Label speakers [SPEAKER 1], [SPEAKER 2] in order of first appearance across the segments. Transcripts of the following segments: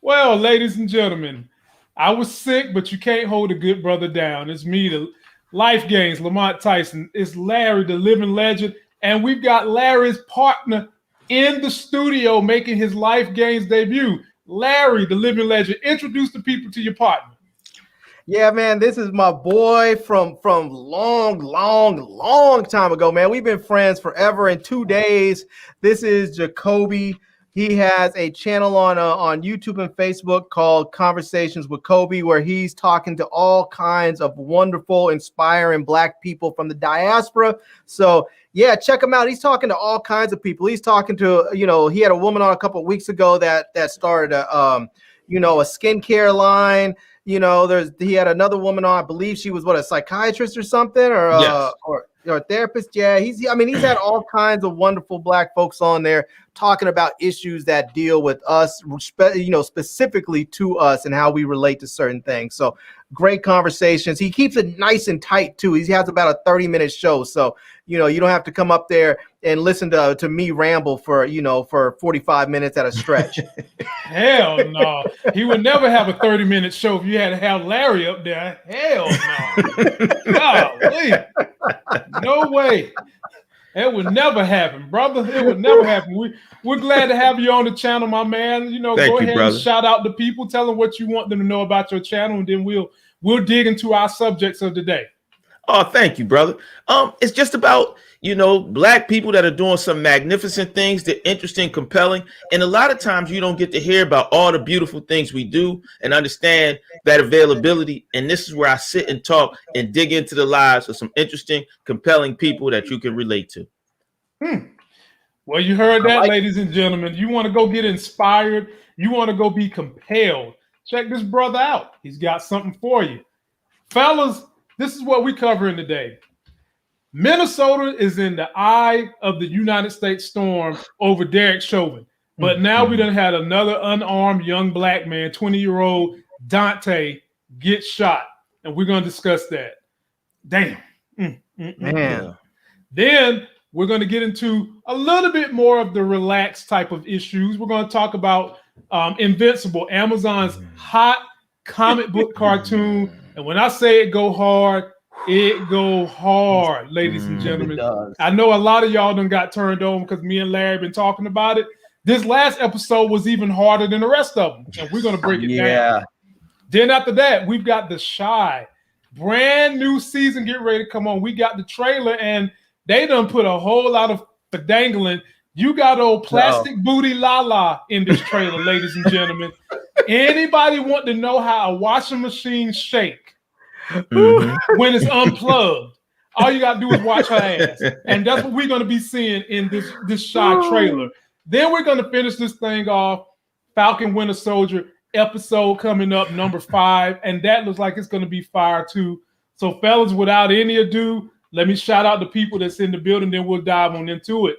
[SPEAKER 1] Well, ladies and gentlemen, I was sick, but you can't hold a good brother down. It's me, the Life Gains, Lamont Tyson. It's Larry, the living legend. And we've got Larry's partner in the studio making his Life Gains debut. Larry, the living legend, introduce the people to your partner.
[SPEAKER 2] Yeah, man, this is my boy from long time ago, man. We've been friends forever. In 2 days, this is Jacoby. He has a channel on YouTube and Facebook called Conversations with Kobe, where he's talking to all kinds of wonderful, inspiring Black people from the diaspora. So, yeah, check him out. He's talking to all kinds of people. He's talking to, he had a woman on a couple of weeks ago that started a skincare line. He had another woman on, I believe she was a psychiatrist or something, or a therapist. Yeah, he's had all kinds of wonderful Black folks on there talking about issues that deal with us, specifically to us and how we relate to certain things. So great conversations. He keeps it nice and tight too. He has about a 30-minute show. So, you don't have to come up there and listen to me ramble for 45 minutes at a stretch.
[SPEAKER 1] Hell no. He would never have a 30-minute show if you had to have Larry up there. Hell no. Golly. No way. It would never happen, brother. It would never happen. We're glad to have you on the channel, my man. Go ahead and shout out to people. Tell them what you want them to know about your channel, and then we'll dig into our subjects of the day.
[SPEAKER 3] Oh, thank you, brother. It's just about, Black people that are doing some magnificent things. They're interesting, compelling. And a lot of times you don't get to hear about all the beautiful things we do and understand that availability. And this is where I sit and talk and dig into the lives of some interesting, compelling people that you can relate to.
[SPEAKER 1] Well, you heard that, ladies and gentlemen. You want to go get inspired. You want to go be compelled. Check this brother out. He's got something for you. Fellas, this is what we're covering today. Minnesota is in the eye of the United States storm over Derek Chauvin. But now we done had another unarmed young Black man, 20-year-old Daunte, get shot. And we're going to discuss that. Damn.
[SPEAKER 2] Man.
[SPEAKER 1] Then we're going to get into a little bit more of the relaxed type of issues. We're going to talk about Invincible, Amazon's hot comic book cartoon. And when I say it go hard, ladies and gentlemen. I know a lot of y'all done got turned on because me and Larry been talking about it. This last episode was even harder than the rest of them. And we're going to break it down. Then after that, we've got The Chi. Brand new season get ready to come on. We got the trailer, and they done put a whole lot of dangling. You got old plastic booty Lala in this trailer, ladies and gentlemen. Anybody want to know how a washing machine shake when it's unplugged? All you gotta do is watch her ass, and that's what we're gonna be seeing in this Chi trailer. Then we're gonna finish this thing off. Falcon Winter Soldier episode coming up, number 5, and that looks like it's gonna be fire too. So, fellas, without any ado, let me shout out the people that's in the building. Then we'll dive on into it.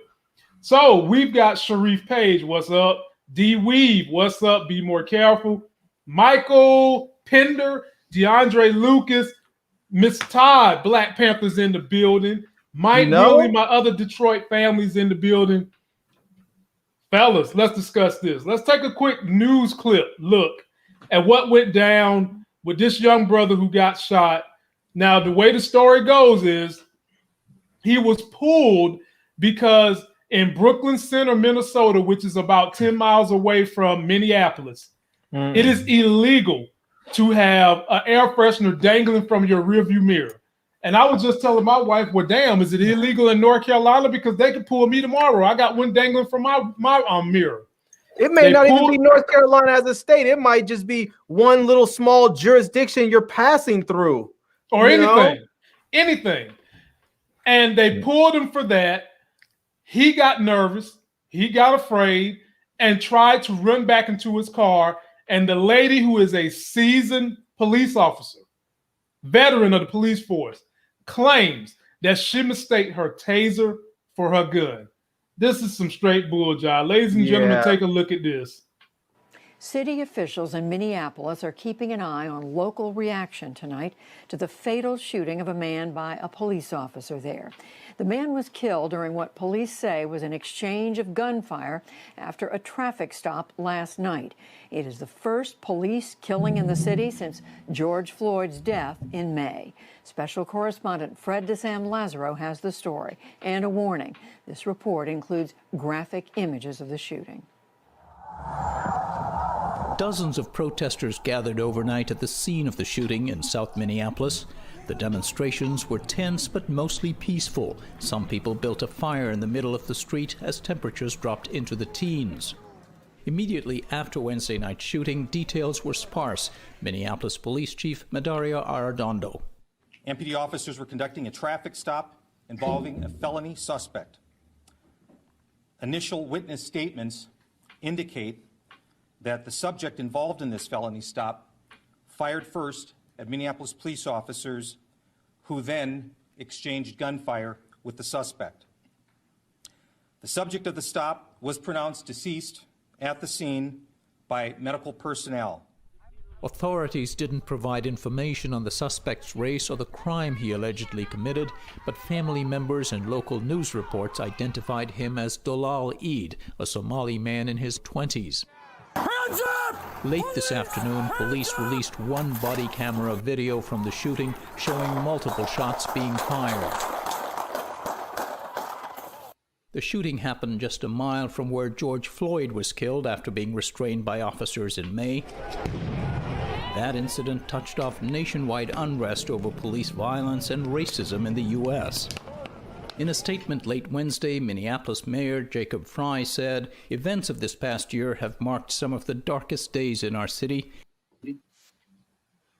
[SPEAKER 1] So we've got Sharif Page, what's up? D Weave, what's up? Be more careful. Michael Pender, DeAndre Lucas, Miss Todd, Black Panthers in the building. Mike Willie, my other Detroit family's in the building. Fellas, let's discuss this. Let's take a quick news clip look at what went down with this young brother who got shot. Now, the way the story goes is he was pulled because in Brooklyn Center, Minnesota, which is about 10 miles away from Minneapolis, it is illegal to have an air freshener dangling from your rearview mirror. And I was just telling my wife, well, damn, is it illegal in North Carolina? Because they could pull me tomorrow. I got one dangling from my mirror.
[SPEAKER 2] It may not even be North Carolina as a state. It might just be one little small jurisdiction you're passing through.
[SPEAKER 1] Or anything. And they pulled him for that. He got nervous. He got afraid and tried to run back into his car. And the lady, who is a seasoned police officer, veteran of the police force, claims that she mistook her taser for her gun. This is some straight bull jive. Ladies and gentlemen, take a look at this.
[SPEAKER 4] City officials in Minneapolis are keeping an eye on local reaction tonight to the fatal shooting of a man by a police officer there. The man was killed during what police say was an exchange of gunfire after a traffic stop last night. It is the first police killing in the city since George Floyd's death in May. Special correspondent Fred DeSam Lazaro has the story and a warning. This report includes graphic images of the shooting.
[SPEAKER 5] Dozens of protesters gathered overnight at the scene of the shooting in South Minneapolis. The demonstrations were tense but mostly peaceful. Some people built a fire in the middle of the street as temperatures dropped into the teens. Immediately after Wednesday night's shooting, details were sparse. Minneapolis Police Chief Medario Arredondo.
[SPEAKER 6] MPD officers were conducting a traffic stop involving a felony suspect. Initial witness statements indicate that the subject involved in this felony stop fired first at Minneapolis police officers who then exchanged gunfire with the suspect. The subject of the stop was pronounced deceased at the scene by medical personnel.
[SPEAKER 5] Authorities didn't provide information on the suspect's race or the crime he allegedly committed, but family members and local news reports identified him as Dolal Eid, a Somali man in his 20s. Late this afternoon, police released one body camera video from the shooting showing multiple shots being fired. The shooting happened just a mile from where George Floyd was killed after being restrained by officers in May. That incident touched off nationwide unrest over police violence and racism in the U.S. In a statement late Wednesday, Minneapolis Mayor Jacob Frey said, "Events of this past year have marked some of the darkest days in our city."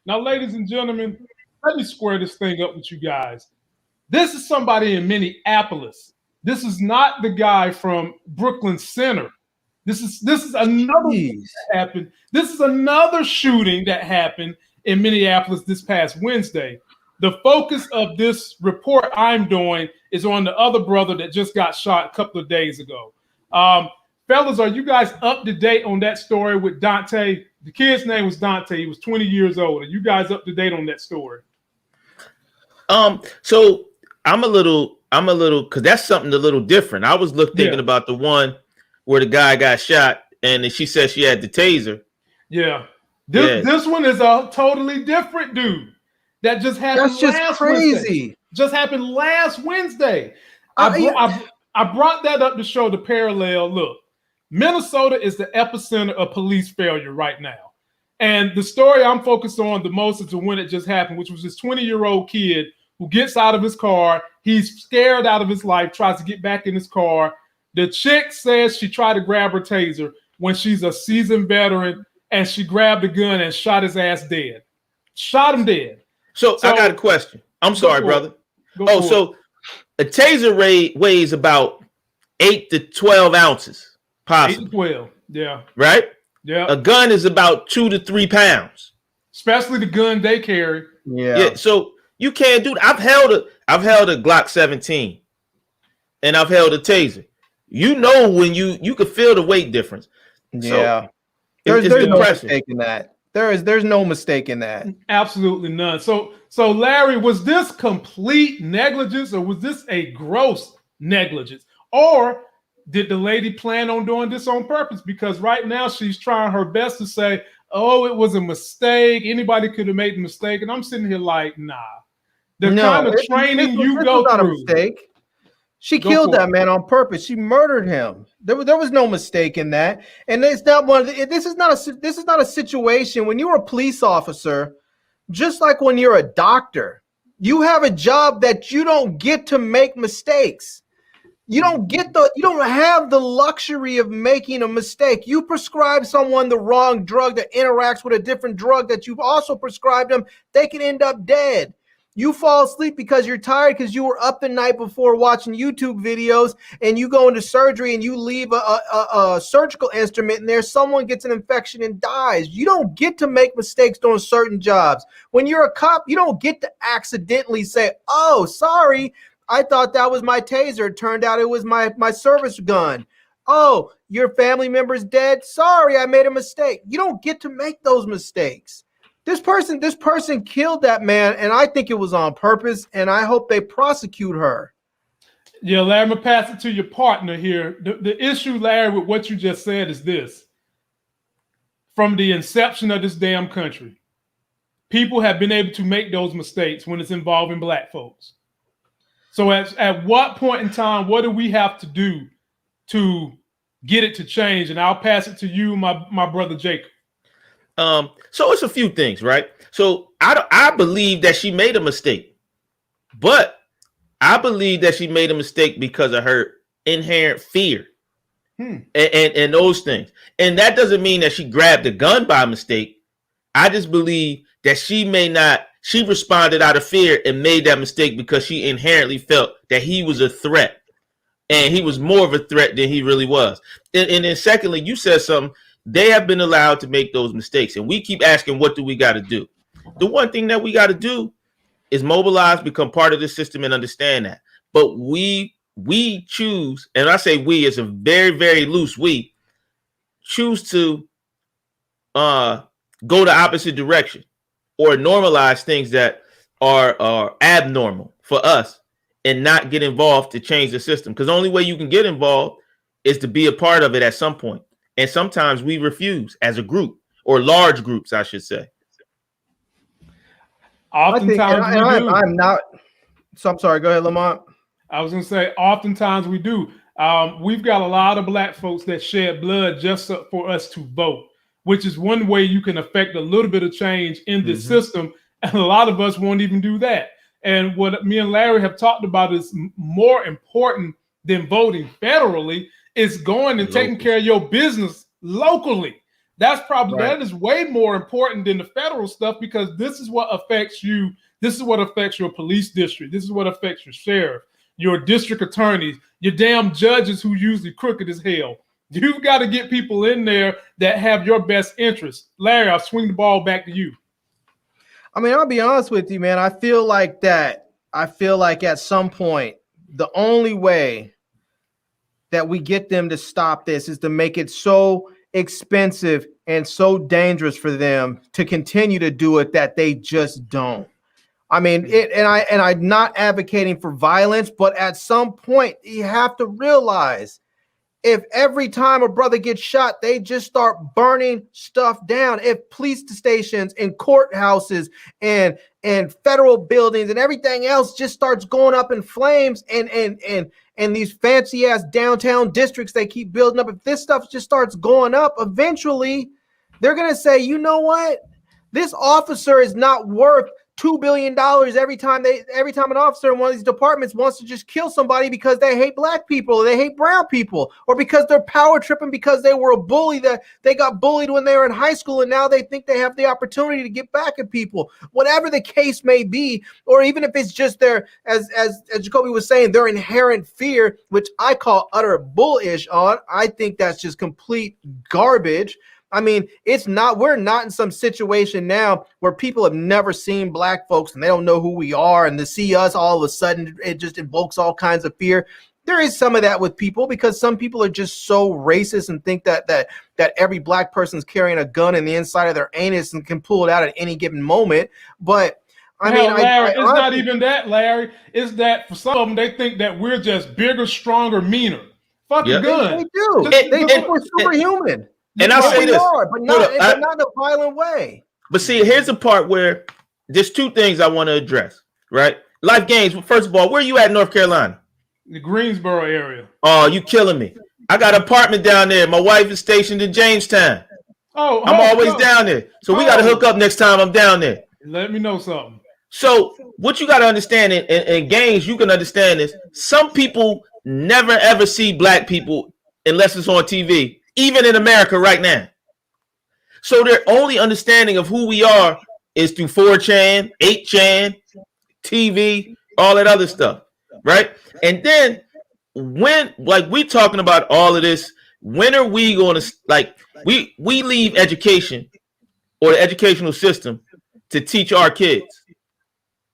[SPEAKER 1] Now, ladies and gentlemen, let me square this thing up with you guys. This is somebody in Minneapolis. This is not the guy from Brooklyn Center. This is another thing that happened. This is another shooting that happened in Minneapolis this past Wednesday. The focus of this report I'm doing is on the other brother that just got shot a couple of days ago. Fellas, are you guys up to date on that story with Daunte? The kid's name was Daunte. He was 20 years old. Are you guys up to date on that story?
[SPEAKER 3] So I'm a little, because that's something a little different. I was thinking about the one where the guy got shot and she said she had the taser.
[SPEAKER 1] Yeah. This one is a totally different dude. That just happened.
[SPEAKER 2] That's just crazy.
[SPEAKER 1] Wednesday. Just happened last Wednesday. I brought that up to show the parallel. Look, Minnesota is the epicenter of police failure right now. And the story I'm focused on the most is the one that just happened, which was this 20-year-old kid who gets out of his car. He's scared out of his life, tries to get back in his car. The chick says she tried to grab her taser when she's a seasoned veteran, and she grabbed a gun and shot his ass dead. Shot him dead.
[SPEAKER 3] So I got a question. I'm sorry, brother. So a taser weighs about 8 to 12 ounces, possibly. 8
[SPEAKER 1] to 12, yeah.
[SPEAKER 3] Right?
[SPEAKER 1] Yeah.
[SPEAKER 3] A gun is about 2 to 3 pounds.
[SPEAKER 1] Especially the gun they carry.
[SPEAKER 3] Yeah. So you can't do that. I've held a Glock 17, and I've held a taser. You know when you can feel the weight difference.
[SPEAKER 2] Yeah.
[SPEAKER 3] So
[SPEAKER 2] there's no mistake in that. There's no mistake in that.
[SPEAKER 1] Absolutely none. So Larry, was this complete negligence or was this a gross negligence? Or did the lady plan on doing this on purpose? Because right now she's trying her best to say, oh, it was a mistake. Anybody could have made the mistake. And I'm sitting here like, nah. The kind of training you go through. Not a mistake.
[SPEAKER 2] She killed that man on purpose. She murdered him. There was no mistake in that. And it's not one. This is not a situation when you're a police officer, just like when you're a doctor. You have a job that you don't get to make mistakes. You don't have the luxury of making a mistake. You prescribe someone the wrong drug that interacts with a different drug that you've also prescribed them, they can end up dead. You fall asleep because you're tired because you were up the night before watching YouTube videos, and you go into surgery and you leave a surgical instrument in there. Someone gets an infection and dies. You don't get to make mistakes doing certain jobs. When you're a cop, you don't get to accidentally say, oh, sorry, I thought that was my taser. It turned out it was my service gun. Oh, your family member's dead. Sorry, I made a mistake. You don't get to make those mistakes. This person killed that man, and I think it was on purpose, and I hope they prosecute her.
[SPEAKER 1] Yeah, Larry, I'm going to pass it to your partner here. The issue, Larry, with what you just said is this. From the inception of this damn country, people have been able to make those mistakes when it's involving black folks. So at what point in time, what do we have to do to get it to change? And I'll pass it to you, my brother Jacob.
[SPEAKER 3] So it's a few things, right? So I believe that she made a mistake, but I believe that she made a mistake because of her inherent fear and those things. And that doesn't mean that she grabbed a gun by mistake. I just believe that she responded out of fear and made that mistake because she inherently felt that he was a threat, and he was more of a threat than he really was. And then secondly, you said something. They have been allowed to make those mistakes, and we keep asking, what do we got to do? The one thing that we got to do is mobilize, become part of the system, and understand that. But we choose, and I say we, it's a very, very loose we, choose to go the opposite direction or normalize things that are abnormal for us and not get involved to change the system. Because the only way you can get involved is to be a part of it at some point. And sometimes we refuse as a group, or large groups, I should say.
[SPEAKER 1] Oftentimes we do.
[SPEAKER 2] I'm not. So I'm sorry. Go ahead, Lamont.
[SPEAKER 1] I was going to say, oftentimes we do. We've got a lot of black folks that shed blood just for us to vote, which is one way you can affect a little bit of change in this system. And a lot of us won't even do that. And what me and Larry have talked about is more important than voting federally is going and taking care of your business locally. That's probably that is way more important than the federal stuff, because this is what affects you. This is what affects your police district. This is what affects your sheriff, your district attorneys, your damn judges who usually crooked as hell. You've got to get people in there that have your best interest. Larry, I'll swing the ball back to you.
[SPEAKER 2] I mean, I'll be honest with you, man. I feel like at some point, the only way that we get them to stop this is to make it so expensive and so dangerous for them to continue to do it that they just don't. I mean, I'm not advocating for violence, but at some point you have to realize, if every time a brother gets shot, they just start burning stuff down. If police stations and courthouses and federal buildings and everything else just starts going up in flames, and these fancy ass downtown districts they keep building up, if this stuff just starts going up, eventually they're going to say, you know what? This officer is not worth $2 billion every time an officer in one of these departments wants to just kill somebody because they hate black people, or they hate brown people, or because they're power tripping because they were a bully, that they got bullied when they were in high school and now they think they have the opportunity to get back at people. Whatever the case may be, or even if it's just their, as Jacoby was saying, their inherent fear, which I call utter bullish on. I think that's just complete garbage. I mean, we're not in some situation now where people have never seen black folks and they don't know who we are, and to see us all of a sudden, it just invokes all kinds of fear. There is some of that with people, because some people are just so racist and think that every black person's carrying a gun in the inside of their anus and can pull it out at any given moment. But I mean,
[SPEAKER 1] Larry, it's not even that, Larry. It's that for some of them, they think that we're just bigger, stronger, meaner. Fucking gun.
[SPEAKER 2] They do. They think we're superhuman.
[SPEAKER 3] And I'll say this,
[SPEAKER 2] but not in a violent way.
[SPEAKER 3] But see, here's the part where there's two things I want to address, right? Life Games. First of all, where you at in North Carolina?
[SPEAKER 1] The Greensboro area.
[SPEAKER 3] Oh, you killing me. I got an apartment down there. My wife is stationed in Jamestown.
[SPEAKER 1] Oh,
[SPEAKER 3] I'm always down there. So we got to hook up next time I'm down there.
[SPEAKER 1] Let me know something.
[SPEAKER 3] So what you got to understand in games, you can understand this. Some people never, ever see black people unless it's on TV. Even in America right now. So their only understanding of who we are is through 4chan, 8chan, TV, all that other stuff, right? And then when, like, we talking about all of this, when are we going to, like, we leave education or the educational system to teach our kids,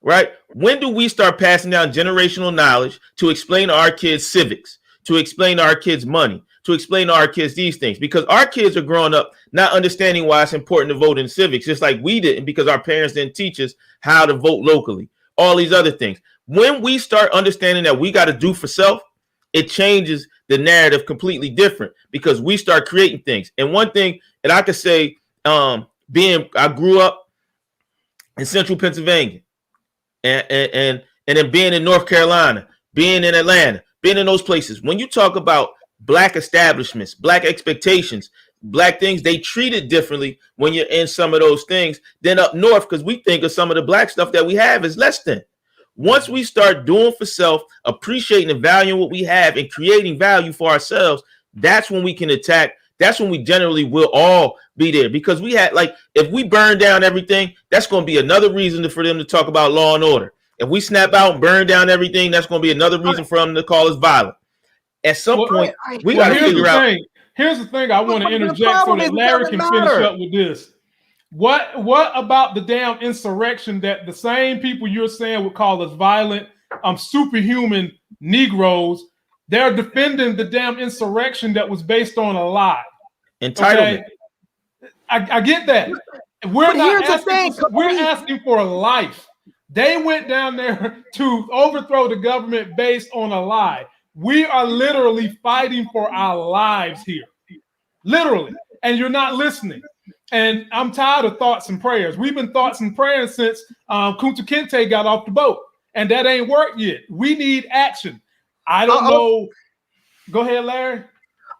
[SPEAKER 3] right? When do we start passing down generational knowledge to explain to our kids civics, to explain to our kids money, to explain to our kids these things, because our kids are growing up not understanding why it's important to vote in civics, just like we didn't, because our parents didn't teach us how to vote locally, all these other things. When we start understanding that we got to do for self, it changes the narrative completely different, because we start creating things. And one thing that I could say, I grew up in central Pennsylvania, and then being in North Carolina, being in Atlanta, being in those places. When you talk about black establishments, black expectations, black things, they treat it differently when you're in some of those things than up north, because we think of some of the black stuff that we have as less than. Once we start doing for self, appreciating and valuing what we have and creating value for ourselves, that's when we can attack. That's when we generally will all be there, because we had, like, if we burn down everything, that's going to be another reason for them to talk about law and order. If we snap out and burn down everything, that's going to be another reason for them to call us violent. At some point, we got to figure out.
[SPEAKER 1] Here's the thing I want to interject so that Larry can finish up with this. What about the damn insurrection that the same people you're saying would call us violent, superhuman Negroes? They're defending the damn insurrection that was based on a lie.
[SPEAKER 3] Entitlement.
[SPEAKER 1] Okay? I get that. We're asking for a life. They went down there to overthrow the government based on a lie. We are literally fighting for our lives here. Literally. And you're not listening. And I'm tired of thoughts and prayers. We've been thoughts and prayers since Kunta Kinte got off the boat. And that ain't worked yet. We need action. I don't know. Go ahead, Larry.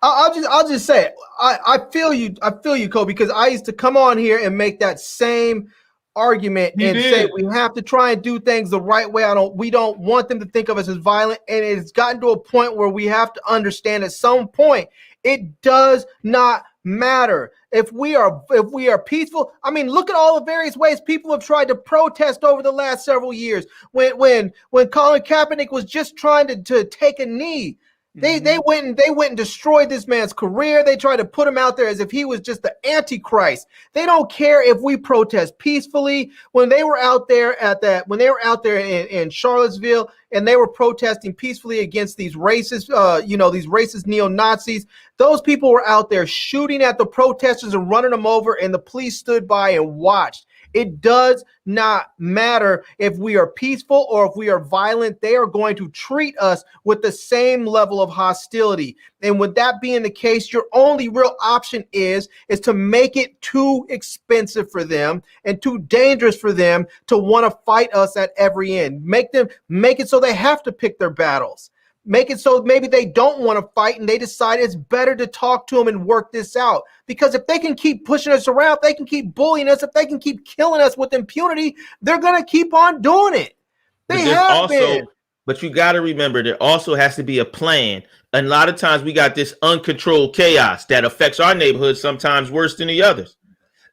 [SPEAKER 2] I'll just say, I feel you, Cole, because I used to come on here and make that same argument say we have to try and do things the right way. We don't want them to think of us as violent, and it's gotten to a point where we have to understand at some point it does not matter if we are peaceful. I mean, look at all the various ways people have tried to protest over the last several years. When Colin Kaepernick was just trying to take a knee, they went and destroyed this man's career. They tried to put him out there as if he was just the Antichrist. They don't care if we protest peacefully. When they were out there in Charlottesville and they were protesting peacefully against these racist, these racist neo-Nazis, those people were out there shooting at the protesters and running them over, and the police stood by and watched. It does not matter if we are peaceful or if we are violent. They are going to treat us with the same level of hostility. And with that being the case, your only real option is to make it too expensive for them and too dangerous for them to want to fight us at every end. Make it so they have to pick their battles. Make it so maybe they don't want to fight and they decide it's better to talk to them and work this out. Because if they can keep pushing us around, if they can keep bullying us, if they can keep killing us with impunity, they're going to keep on doing it.
[SPEAKER 3] But you got to remember, there also has to be a plan. And a lot of times we got this uncontrolled chaos that affects our neighborhood sometimes worse than the others.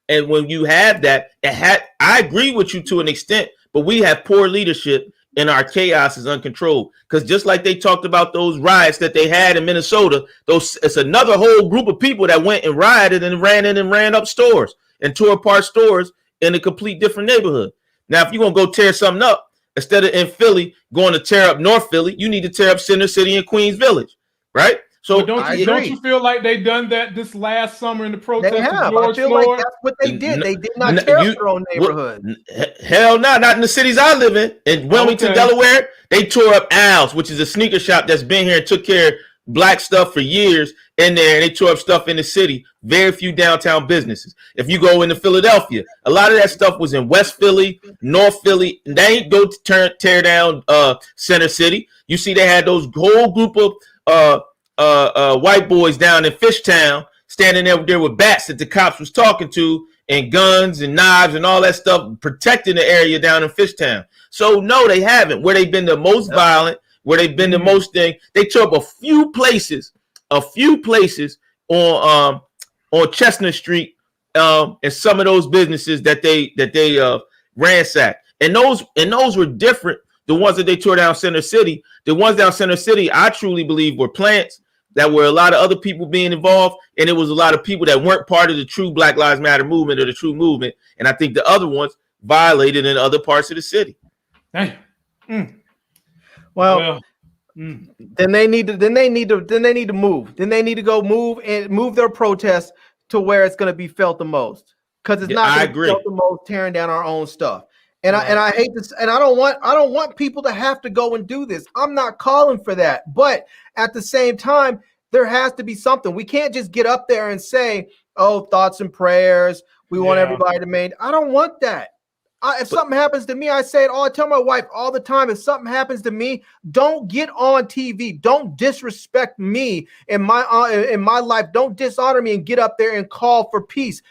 [SPEAKER 3] And when you have that, I agree with you to an extent, but we have poor leadership and our chaos is uncontrolled. Because just like they talked about those riots that they had in Minnesota, it's another whole group of people that went and rioted and ran in and ran up stores and tore apart stores in a complete different neighborhood. Now, if you're going to go tear something up, instead of in Philly going to tear up North Philly, you need to tear up Center City and Queens Village, right? So
[SPEAKER 1] don't you feel like they done that this last summer in the protest?
[SPEAKER 2] They have. I feel like that's what they did. They did not tear up their own neighborhood.
[SPEAKER 3] Hell no, not in the cities I live in. In Wilmington, Delaware, they tore up Al's, which is a sneaker shop that's been here and took care of black stuff for years in there, and they tore up stuff in the city. Very few downtown businesses. If you go into Philadelphia, a lot of that stuff was in West Philly, North Philly. They ain't go to tear down Center City. You see, they had those whole group of white boys down in Fishtown standing there with bats that the cops was talking to, and guns and knives and all that stuff, protecting the area down in Fishtown. So no, they haven't. Where they've been the most violent, where they've been the most thing, they tore up a few places on Chestnut Street, and some of those businesses that they ransacked. And those were different. The ones that they tore down Center City, the ones down Center City, I truly believe were plants that were a lot of other people being involved, and it was a lot of people that weren't part of the true Black Lives Matter movement or the true movement. And I think the other ones violated in other parts of the city.
[SPEAKER 1] Hey.
[SPEAKER 2] Well, then they need to move. Then they need to go move their protest to where it's going to be felt the most, because it's not going to be felt the most tearing down our own stuff. And I hate this, and I don't want people to have to go and do this. I'm not calling for that, but at the same time, there has to be something. We can't just get up there and say, "Oh, thoughts and prayers. We want everybody to maintain." I don't want that. If something happens to me, I say it all. I tell my wife all the time, if something happens to me, don't get on TV. Don't disrespect me in my life. Don't dishonor me and get up there and call for peace.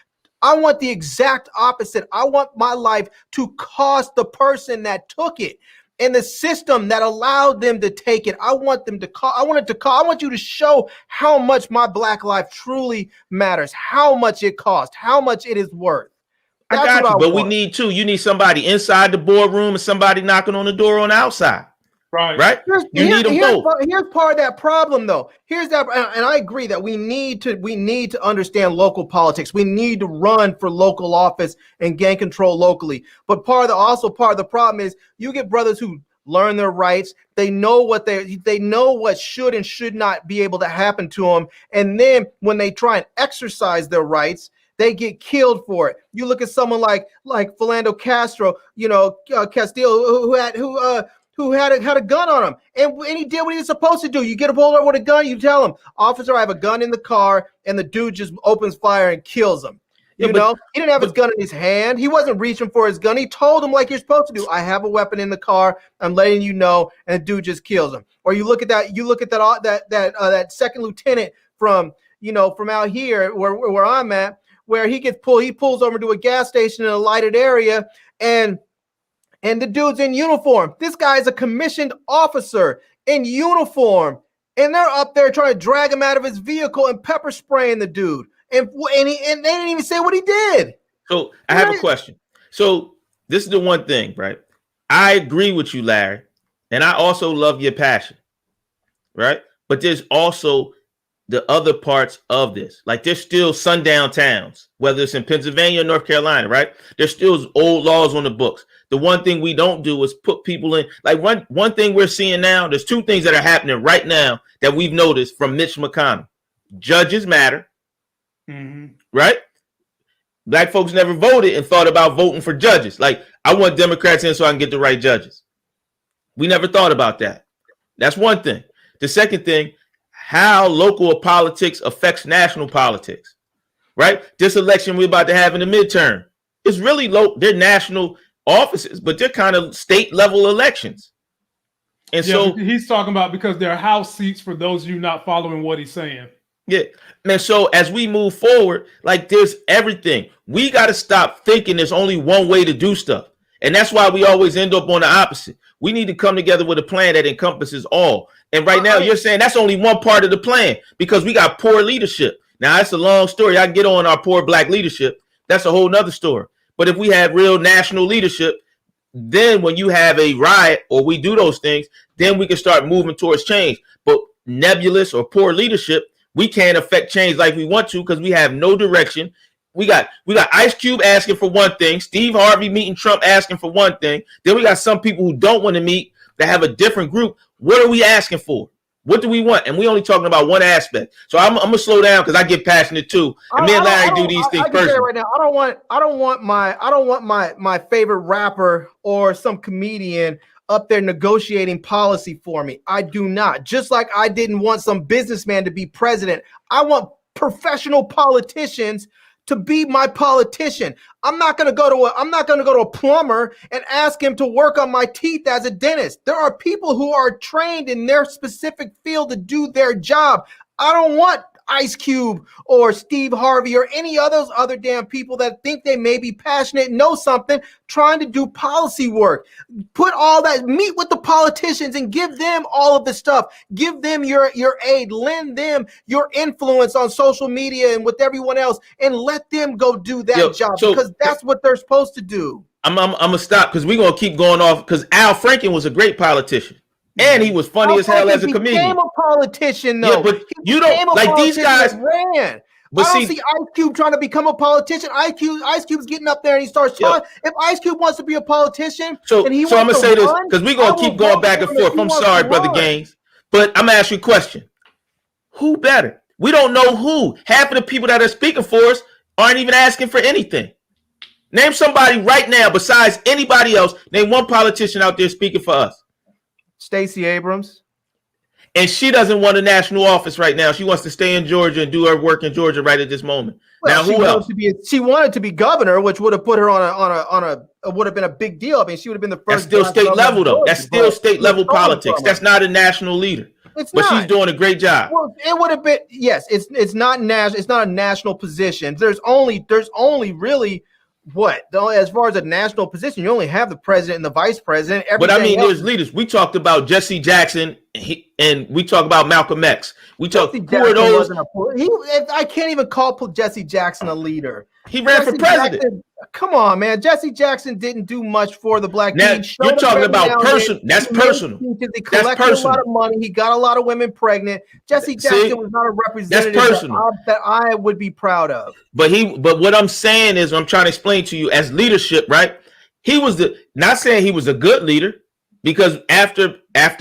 [SPEAKER 2] I want the exact opposite. I want my life to cost the person that took it and the system that allowed them to take it. I want them to call. I want you to show how much my Black life truly matters, how much it costs, how much it is worth.
[SPEAKER 3] That's I got you, but we need two. You need somebody inside the boardroom and somebody knocking on the door on the outside. Right. You need them both.
[SPEAKER 2] Here's part of that problem, though. Here's that, and I agree that we need to understand local politics. We need to run for local office and gain control locally. But part of the problem is you get brothers who learn their rights. They know what should and should not be able to happen to them, and then when they try and exercise their rights, they get killed for it. You look at someone like Philando Castro, Castillo, who had a gun on him, and he did what he was supposed to do. You get a hold with a gun, you tell him, "Officer, I have a gun in the car," and the dude just opens fire and kills him. He didn't have his gun in his hand. He wasn't reaching for his gun. He told him like you're supposed to do. "I have a weapon in the car. I'm letting you know," and the dude just kills him. Or you look at that second lieutenant from out here where I'm at, where he pulls over to a gas station in a lighted area, and the dude's in uniform. This guy is a commissioned officer in uniform, and they're up there trying to drag him out of his vehicle and pepper spraying the dude. And they didn't even say what he did.
[SPEAKER 3] So I have a question. So this is the one thing, right? I agree with you, Larry, and I also love your passion, right? But there's also the other parts of this. Like there's still sundown towns, whether it's in Pennsylvania or North Carolina, right? There's still old laws on the books. The one thing we don't do is put people in, like one thing we're seeing now, there's two things that are happening right now that we've noticed from Mitch McConnell. Judges matter, right? Black folks never voted and thought about voting for judges. Like, I want Democrats in so I can get the right judges. We never thought about that. That's one thing. The second thing, how local politics affects national politics, right? This election we're about to have in the midterm, it's really low. They're national offices, but they're kind of state level elections. And so
[SPEAKER 1] he's talking about because they're House seats for those of you not following what he's saying.
[SPEAKER 3] Yeah. And so as we move forward, like there's everything. We got to stop thinking there's only one way to do stuff. And that's why we always end up on the opposite. We need to come together with a plan that encompasses all. And right now you're saying that's only one part of the plan because we got poor leadership. Now that's a long story. I can get on our poor Black leadership. That's a whole nother story. But if we have real national leadership, then when you have a riot or we do those things, then we can start moving towards change. But nebulous or poor leadership, we can't affect change like we want to because we have no direction. We got Ice Cube asking for one thing, Steve Harvey meeting Trump asking for one thing. Then we got some people who don't want to meet that have a different group. What are we asking for? What do we want? And we only talking about one aspect. So I'm gonna slow down because I get passionate too. And me and Larry do these things personally.
[SPEAKER 2] Right now, I don't want my favorite rapper or some comedian up there negotiating policy for me. I do not. Just like I didn't want some businessman to be president. I want professional politicians to be my politician. I'm not going to go to a plumber and ask him to work on my teeth as a dentist. There are people who are trained in their specific field to do their job. I don't want Ice Cube or Steve Harvey or any of those other damn people that think they may be passionate and know something trying to do policy work. Put all that, meet with the politicians and give them all of the stuff. Give them your aid, lend them your influence on social media and with everyone else, and let them go do that job because that's what they're supposed to do.
[SPEAKER 3] I'm gonna stop because we're gonna keep going off because Al Franken was a great politician. And he was funny as hell as a comedian. He
[SPEAKER 2] became a politician, though.
[SPEAKER 3] Yeah, but you don't like these guys.
[SPEAKER 2] Ran. But I don't see Ice Cube trying to become a politician. Ice Cube's getting up there and he starts talking. If Ice Cube wants to be a politician,
[SPEAKER 3] so I'm gonna say this because we're gonna keep going back and forth. I'm sorry, Brother Gaines, But I'm gonna ask you a question. Who better? We don't know who. Half of the people that are speaking for us aren't even asking for anything. Name somebody right now besides anybody else. Name one politician out there speaking for us.
[SPEAKER 2] Stacey Abrams.
[SPEAKER 3] And she doesn't want a national office right now. She wants to stay in Georgia and do her work in Georgia right at this moment. Well, now, who else?
[SPEAKER 2] She wanted to be governor, which would have put her would have been a big deal. I mean, she would have been the first.
[SPEAKER 3] That's still state level, though. That's still state level politics. That's not a national leader. But she's doing a great job.
[SPEAKER 2] Well, it would have been, yes. It's not national. It's not a national position. There's only really what, as far as a national position, you only have the president and the vice president.
[SPEAKER 3] But I mean, there's leaders. We talked about Jesse Jackson, and we talk about Malcolm X. We talk. Who are those?
[SPEAKER 2] I can't even call Jesse Jackson a leader.
[SPEAKER 3] He ran for president.
[SPEAKER 2] Come on, man. Jesse Jackson didn't do much for the black community.
[SPEAKER 3] You're talking about personal. That's personal.
[SPEAKER 2] He collected a lot of money. He got a lot of women pregnant. Jesse Jackson was not a representative that I would be proud of.
[SPEAKER 3] But what I'm saying is, I'm trying to explain to you as leadership, right? He was not saying he was a good leader, because after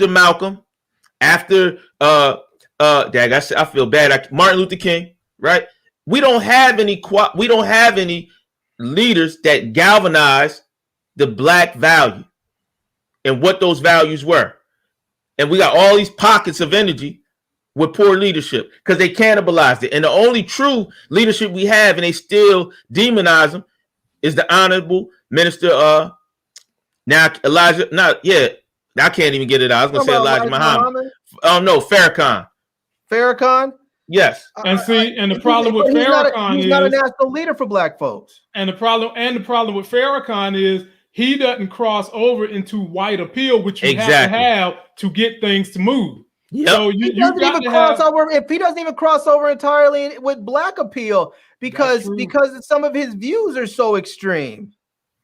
[SPEAKER 3] Malcolm, after I feel bad. Martin Luther King, right? We don't have any leaders that galvanize the black value and what those values were. And we got all these pockets of energy with poor leadership because they cannibalized it. And the only true leadership we have, and they still demonize them, is the honorable minister. Now Elijah, I can't even get it out. I was going to say Elijah Muhammad. No, Farrakhan.
[SPEAKER 2] Farrakhan?
[SPEAKER 3] Yes.
[SPEAKER 1] And the problem with Farrakhan is
[SPEAKER 2] he's not a national leader for black folks.
[SPEAKER 1] And the problem with Farrakhan is he doesn't cross over into white appeal, which you have to get things to move.
[SPEAKER 3] Yep.
[SPEAKER 1] So
[SPEAKER 2] he doesn't even cross over. If he doesn't even cross over entirely with black appeal, because some of his views are so extreme.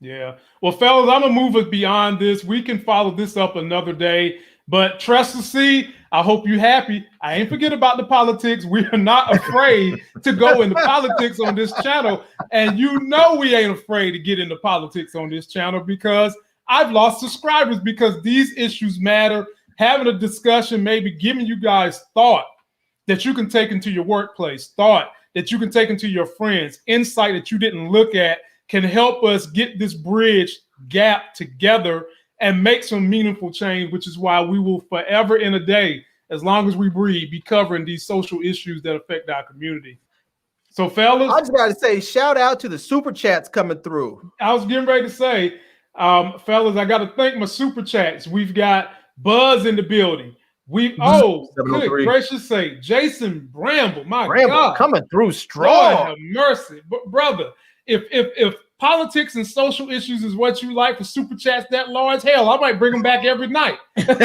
[SPEAKER 1] Yeah. Well, fellas, I'm gonna move us beyond this. We can follow this up another day. But trust to see, I hope you're happy. I ain't forget about the politics. We are not afraid to go into politics on this channel. And you know we ain't afraid to get into politics on this channel, because I've lost subscribers because these issues matter. Having a discussion, maybe giving you guys thought that you can take into your workplace, thought that you can take into your friends, insight that you didn't look at, can help us get this bridge gap together and make some meaningful change, which is why we will forever and a day, as long as we breathe, be covering these social issues that affect our community. So, fellas,
[SPEAKER 2] I just got to say, shout out to the super chats coming through.
[SPEAKER 1] I was getting ready to say, fellas, I got to thank my super chats. We've got Buzz in the building. Good gracious sake, Jason Bramble, God,
[SPEAKER 2] coming through strong.
[SPEAKER 1] Lord have mercy, but brother, if politics and social issues is what you like for super chats that large, hell, I might bring them back every night.
[SPEAKER 2] Don't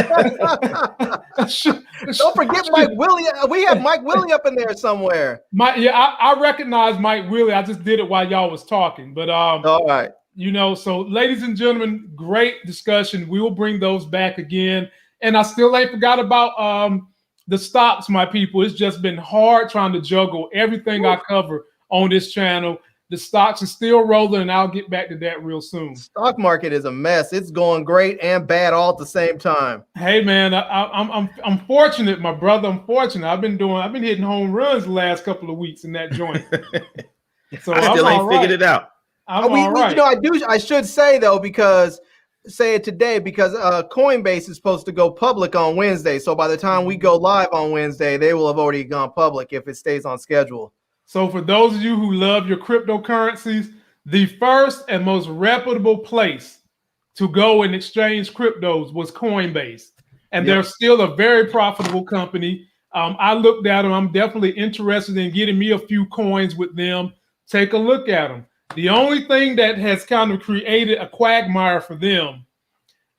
[SPEAKER 2] forget Mike Willie. We have Mike Willie up in there somewhere.
[SPEAKER 1] I recognize Mike Willie. I just did it while y'all was talking. But
[SPEAKER 2] all right.
[SPEAKER 1] So ladies and gentlemen, great discussion. We will bring those back again. And I still ain't forgot about the stocks, my people. It's just been hard trying to juggle everything I cover on this channel. The stocks are still rolling, and I'll get back to that real soon.
[SPEAKER 2] Stock market is a mess. It's going great and bad all at the same time.
[SPEAKER 1] Hey man, I'm fortunate, my brother. I'm fortunate. I've been hitting home runs the last couple of weeks in that joint.
[SPEAKER 3] So I still ain't figured it out.
[SPEAKER 2] I should say though, because Coinbase is supposed to go public on Wednesday. So by the time we go live on Wednesday, they will have already gone public if it stays on schedule.
[SPEAKER 1] So for those of you who love your cryptocurrencies, the first and most reputable place to go and exchange cryptos was Coinbase. And they're still a very profitable company. I looked at them. I'm definitely interested in getting me a few coins with them. Take a look at them. The only thing that has kind of created a quagmire for them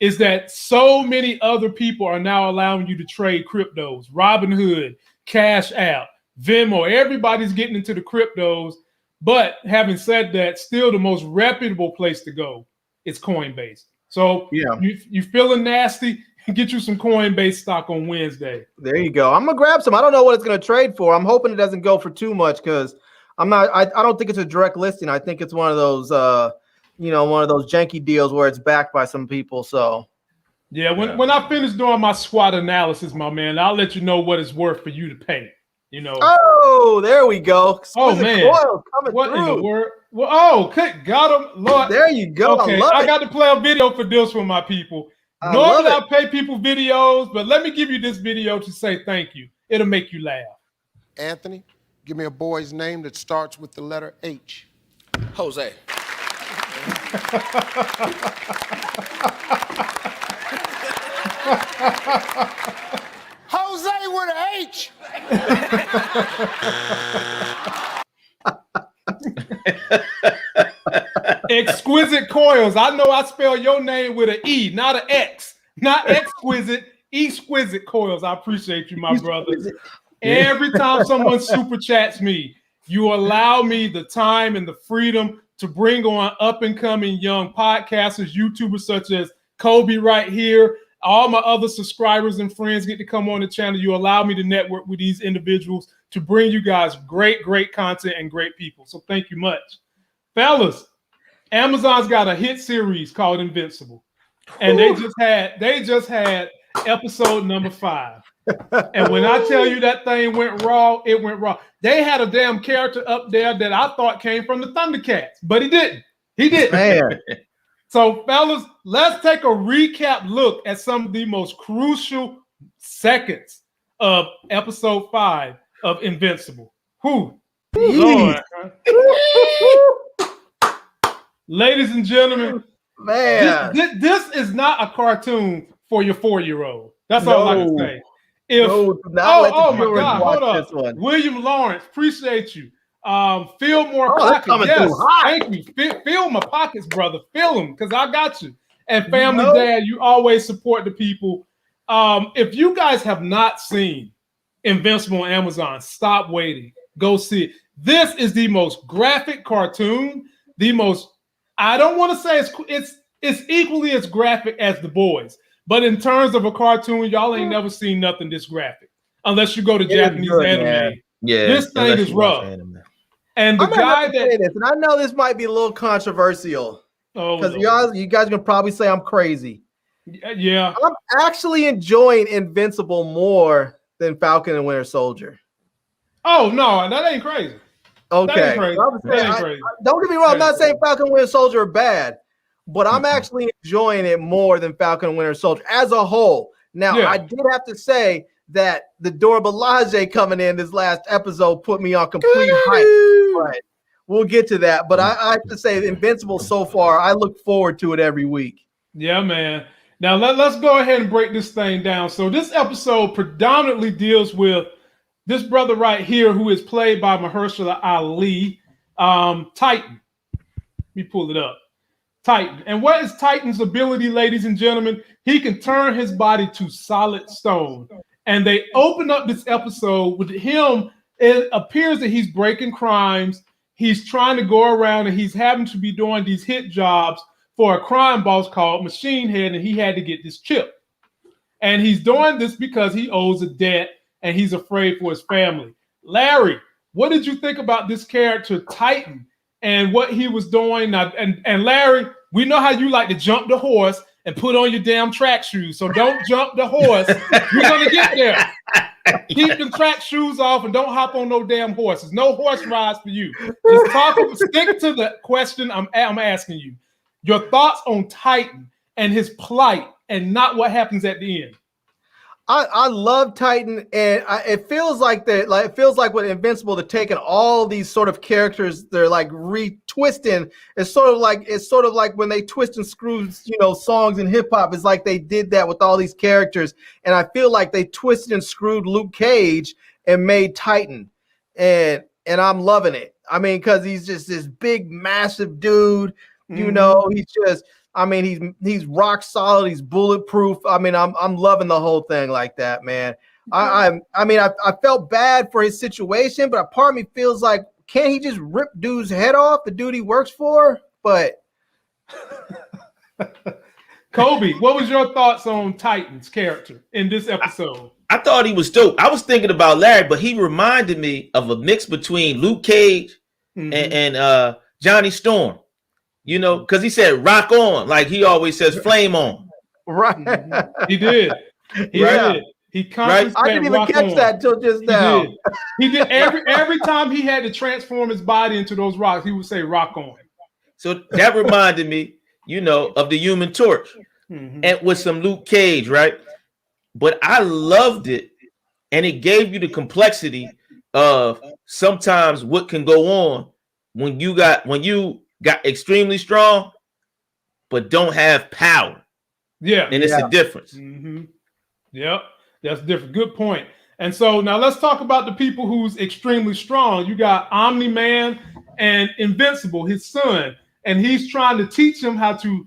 [SPEAKER 1] is that so many other people are now allowing you to trade cryptos. Robinhood, Cash App, Venmo, everybody's getting into the cryptos. But having said that, still the most reputable place to go is Coinbase. So you feeling nasty, get you some Coinbase stock on Wednesday.
[SPEAKER 2] There you go. I'm going to grab some. I don't know what it's going to trade for. I'm hoping it doesn't go for too much because I don't think it's a direct listing. I think it's one of those, one of those janky deals where it's backed by some people. So
[SPEAKER 1] Yeah, when I finish doing my SWOT analysis, my man, I'll let you know what it's worth for you to pay. You know.
[SPEAKER 2] Oh, there we go. Exquisite
[SPEAKER 1] man,
[SPEAKER 2] coils coming
[SPEAKER 1] what
[SPEAKER 2] through.
[SPEAKER 1] in the world? Well, good God, Lord.
[SPEAKER 2] There you go.
[SPEAKER 1] Okay, I got to play a video for this for my people. Normally I pay people videos, but let me give you this video to say thank you. It'll make you laugh.
[SPEAKER 7] Anthony, give me a boy's name that starts with the letter H.
[SPEAKER 8] Jose.
[SPEAKER 7] Jose with an H.
[SPEAKER 1] Exquisite coils. I know I spell your name with an E, not an X. Not exquisite, exquisite coils. I appreciate you, my brother. Every time someone super chats me, you allow me the time and the freedom to bring on up and coming young podcasters, YouTubers such as Kobe right here. All my other subscribers and friends get to come on the channel. You allow me to network with these individuals to bring you guys great, great content and great people. So thank you much. Fellas, Amazon's got a hit series called Invincible. And they just had episode number 5. And when I tell you that thing went raw, it went raw. They had a damn character up there that I thought came from the Thundercats, but he didn't. He didn't.
[SPEAKER 2] Man.
[SPEAKER 1] So, fellas, let's take a recap look at some of the most crucial seconds of episode 5 of Invincible. Whew. Lord. Ladies and gentlemen,
[SPEAKER 2] man,
[SPEAKER 1] this is not a cartoon for your 4-year-old. That's all I can say. Oh my God, hold on. William Lawrence, appreciate you. Fillmore Pockets, yes, thank you. Fill my pockets, brother. Fill them, because I got you. And Family Dad, you always support the people. If you guys have not seen Invincible on Amazon, stop waiting. Go see it. This is the most graphic cartoon. The most, I don't want to say it's equally as graphic as The Boys. But in terms of a cartoon, y'all ain't never seen nothing this graphic. Unless you go to Japanese anime. Man.
[SPEAKER 3] Yeah,
[SPEAKER 1] this thing is rough. And the guy that,
[SPEAKER 2] and I know this might be a little controversial, because you guys can probably say I'm crazy.
[SPEAKER 1] Yeah,
[SPEAKER 2] I'm actually enjoying Invincible more than Falcon and Winter Soldier.
[SPEAKER 1] Oh no, that ain't crazy.
[SPEAKER 2] Okay,
[SPEAKER 1] that ain't crazy. That ain't crazy.
[SPEAKER 2] Don't get me wrong. I'm not saying Falcon and Winter Soldier are bad, but I'm actually enjoying it more than Falcon and Winter Soldier as a whole. Now, I did have to say that the Dora Milaje coming in this last episode put me on complete hype. But we'll get to that. But I have to say, Invincible so far, I look forward to it every week.
[SPEAKER 1] Yeah, man. Now, let's go ahead and break this thing down. So this episode predominantly deals with this brother right here, who is played by Mahershala Ali, Titan. Let me pull it up. Titan. And what is Titan's ability, ladies and gentlemen? He can turn his body to solid stone. And they open up this episode with him. It appears that he's breaking crimes. He's trying to go around and he's having to be doing these hit jobs for a crime boss called Machine Head, and he had to get this chip. And he's doing this because he owes a debt and he's afraid for his family. Larry, what did you think about this character, Titan, and what he was doing? Now, and Larry, we know how you like to jump the horse and put on your damn track shoes. So don't jump the horse. You're going to get there. Keep the track shoes off and don't hop on no damn horses. No horse rides for you. Just stick to the question I'm asking you. Your thoughts on Titan and his plight and not what happens at the end.
[SPEAKER 2] I love Titan, and it feels like it feels like with Invincible, they're taking all these sort of characters, they're like retwisting. It's sort of like when they twist and screw, songs in hip hop. It's like they did that with all these characters, and I feel like they twisted and screwed Luke Cage and made Titan, and I'm loving it. I mean, because he's just this big, massive dude. He's rock solid. He's bulletproof. I mean, I'm loving the whole thing like that, man. I felt bad for his situation, but a part of me feels like, can't he just rip dude's head off, the dude he works for? But
[SPEAKER 1] Kobe, what was your thoughts on Titan's character in this episode?
[SPEAKER 3] I thought he was dope. I was thinking about Larry, but he reminded me of a mix between Luke Cage and Johnny Storm. Because he said rock on, like he always says flame on.
[SPEAKER 2] Right.
[SPEAKER 1] He did. He
[SPEAKER 3] Right.
[SPEAKER 1] did. He constantly
[SPEAKER 2] I didn't even catch that until just now.
[SPEAKER 1] He did. Every time he had to transform his body into those rocks, he would say "rock on."
[SPEAKER 3] So that reminded me, of the Human Torch, and with some Luke Cage, right? But I loved it, and it gave you the complexity of sometimes what can go on when you got extremely strong, but don't have power.
[SPEAKER 1] Yeah,
[SPEAKER 3] and it's a difference.
[SPEAKER 1] Yep, that's different. Good point. And so now let's talk about the people who's extremely strong. You got Omni-Man and Invincible, his son, and he's trying to teach him how to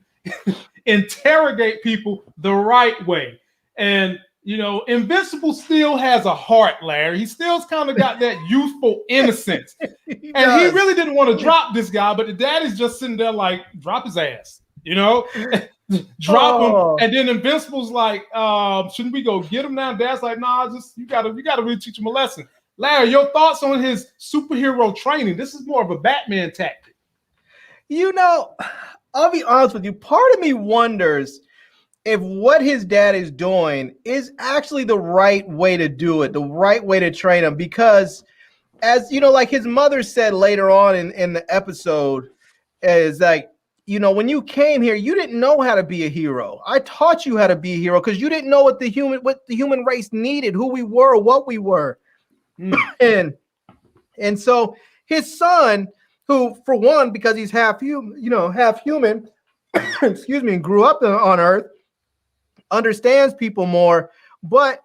[SPEAKER 1] interrogate people the right way. And Invincible still has a heart, Larry. He still's kind of got that youthful innocence. He really didn't want to drop this guy, but the daddy's just sitting there like, drop his ass, drop him. And then Invincible's like, shouldn't we go get him now? Dad's like, nah, you gotta really teach him a lesson. Larry, your thoughts on his superhero training? This is more of a Batman tactic.
[SPEAKER 2] I'll be honest with you. Part of me wonders if what his dad is doing is actually the right way to do it, the right way to train him. Because as like his mother said later on in the episode, is like, when you came here, you didn't know how to be a hero. I taught you how to be a hero because you didn't know what the human race needed, who we were, what we were. And so his son, who for one, because he's half human, excuse me, and grew up on Earth, understands people more. But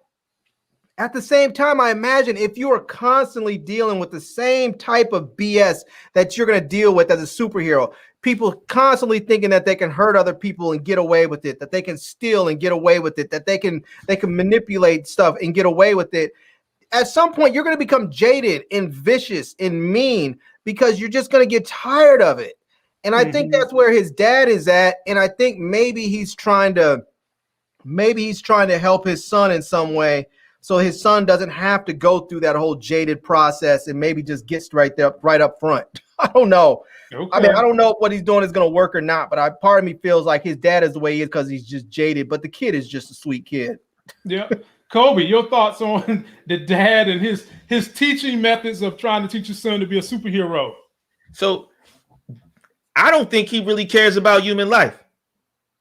[SPEAKER 2] at the same time, I imagine if you are constantly dealing with the same type of BS that you're going to deal with as a superhero, people constantly thinking that they can hurt other people and get away with it, that they can steal and get away with it, that they can manipulate stuff and get away with it. At some point, you're going to become jaded and vicious and mean because you're just going to get tired of it. And I think that's where his dad is at. And I think maybe he's trying to help his son in some way, so his son doesn't have to go through that whole jaded process and maybe just gets right up front. I don't know. Okay. I mean, I don't know if what he's doing is going to work or not, but part of me feels like his dad is the way he is because he's just jaded, but the kid is just a sweet kid.
[SPEAKER 1] Yeah. Kobe, your thoughts on the dad and his teaching methods of trying to teach his son to be a superhero?
[SPEAKER 3] So I don't think he really cares about human life.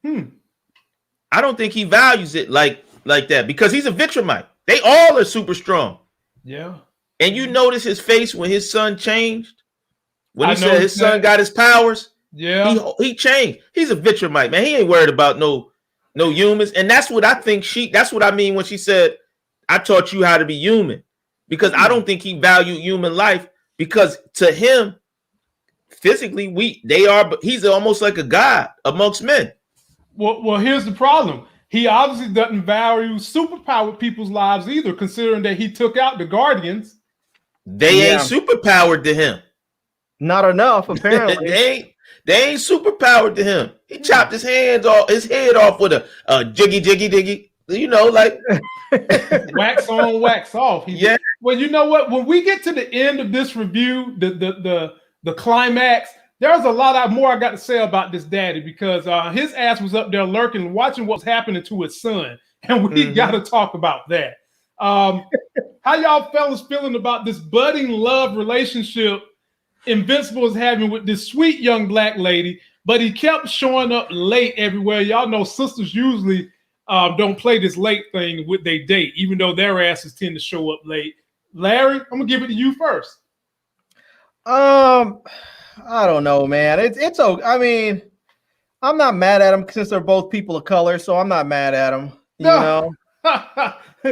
[SPEAKER 3] I don't think he values it like that because he's a Vitramite. They all are super strong.
[SPEAKER 1] Yeah. And
[SPEAKER 3] you notice his face when his son changed? When he said his son got his powers?
[SPEAKER 1] Yeah.
[SPEAKER 3] He changed. He's a Vitramite, man. He ain't worried about no humans. And that's what I think that's what I mean when she said, I taught you how to be human. Because I don't think he valued human life because to him, physically, he's almost like a god amongst men.
[SPEAKER 1] Well, here's the problem. He obviously doesn't value superpowered people's lives either, considering that he took out the Guardians.
[SPEAKER 3] They ain't superpowered to him.
[SPEAKER 2] Not enough, apparently.
[SPEAKER 3] they ain't superpowered to him. He chopped his head off with a jiggy, like
[SPEAKER 1] wax on, wax off. Well, you know what? When we get to the end of this review, the climax, there's a lot more I got to say about this daddy because his ass was up there lurking, watching what's happening to his son, and we got to talk about that. How y'all fellas feeling about this budding love relationship Invincible is having with this sweet young black lady, but he kept showing up late everywhere. Y'all know sisters usually don't play this late thing with their date, even though their asses tend to show up late. Larry, I'm gonna give it to you first.
[SPEAKER 2] I don't know, man. It's okay. I mean, I'm not mad at them since they're both people of color, so I'm not mad at them. You know.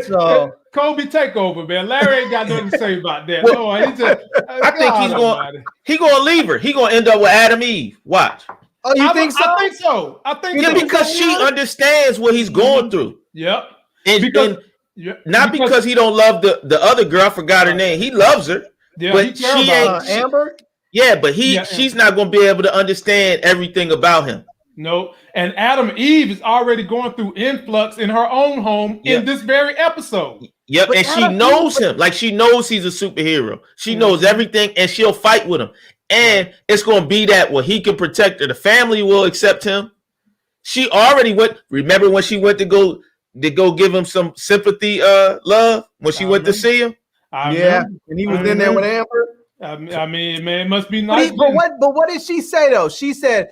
[SPEAKER 2] So
[SPEAKER 1] Kobe, take over, man. Larry ain't got nothing to say about that.
[SPEAKER 3] Well, I think he's gonna leave her. He gonna end up with Adam Eve. Watch.
[SPEAKER 2] Oh, you think so?
[SPEAKER 1] I think so.
[SPEAKER 3] Because she understands what he's going through.
[SPEAKER 1] Yep.
[SPEAKER 3] Not because he don't love the other girl. I forgot her name. He loves her.
[SPEAKER 1] Yeah,
[SPEAKER 3] but she ain't
[SPEAKER 2] Amber.
[SPEAKER 3] Yeah, but she's not going to be able to understand everything about him.
[SPEAKER 1] No, and Adam Eve is already going through influx in her own home in this very episode.
[SPEAKER 3] Yep, and she knows him. Like she knows he's a superhero. She knows everything, and she'll fight with him. And it's going to be that he can protect her. The family will accept him. She already went. Remember when she went to go give him some sympathy, love when she went to see him?
[SPEAKER 2] Yeah, and he was in there with Amber.
[SPEAKER 1] I mean, man, it must be nice.
[SPEAKER 2] But what did she say though? She said,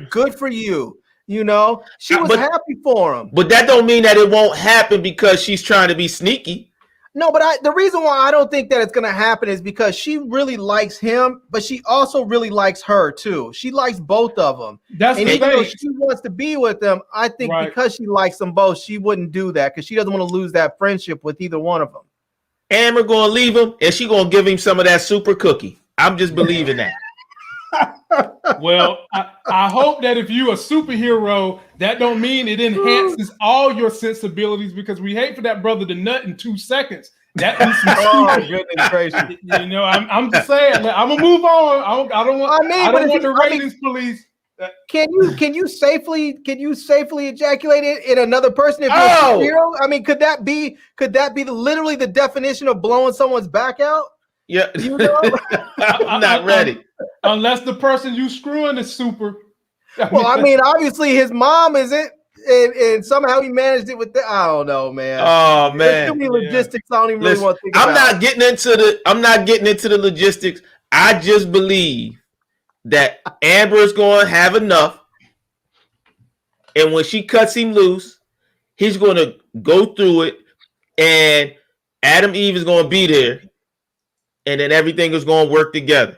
[SPEAKER 2] good for you. You know, she was happy for him.
[SPEAKER 3] But that don't mean that it won't happen because she's trying to be sneaky.
[SPEAKER 2] No, but the reason why I don't think that it's gonna happen is because she really likes him, but she also really likes her too. She likes both of them.
[SPEAKER 1] That's
[SPEAKER 2] and
[SPEAKER 1] the
[SPEAKER 2] even
[SPEAKER 1] thing.
[SPEAKER 2] though she wants to be with them, I think because she likes them both, she wouldn't do that because she doesn't want to lose that friendship with either one of them.
[SPEAKER 3] Amber gonna leave him, and she gonna give him some of that super cookie. I'm just believing that.
[SPEAKER 1] Well, I hope that if you're a superhero, that don't mean it enhances all your sensibilities, because we hate for that brother to nut in 2 seconds. That is
[SPEAKER 2] oh goodness gracious!
[SPEAKER 1] You know, I'm just saying. I'm gonna move on. I don't want the ratings police.
[SPEAKER 2] Can you safely ejaculate it in another person if you're a superhero? I mean, could that be literally the definition of blowing someone's back out?
[SPEAKER 3] Yeah,
[SPEAKER 2] you know?
[SPEAKER 3] I'm not ready.
[SPEAKER 1] Unless the person you screwing is super.
[SPEAKER 2] I mean, obviously his mom isn't, and somehow he managed it with the. I don't know, man.
[SPEAKER 3] Oh man,
[SPEAKER 2] there's too many logistics. I don't even really want to think about.
[SPEAKER 3] I'm not getting into the logistics. I just believe that Amber is going to have enough, and when she cuts him loose, he's going to go through it, and Adam Eve is going to be there, and then everything is going to work together.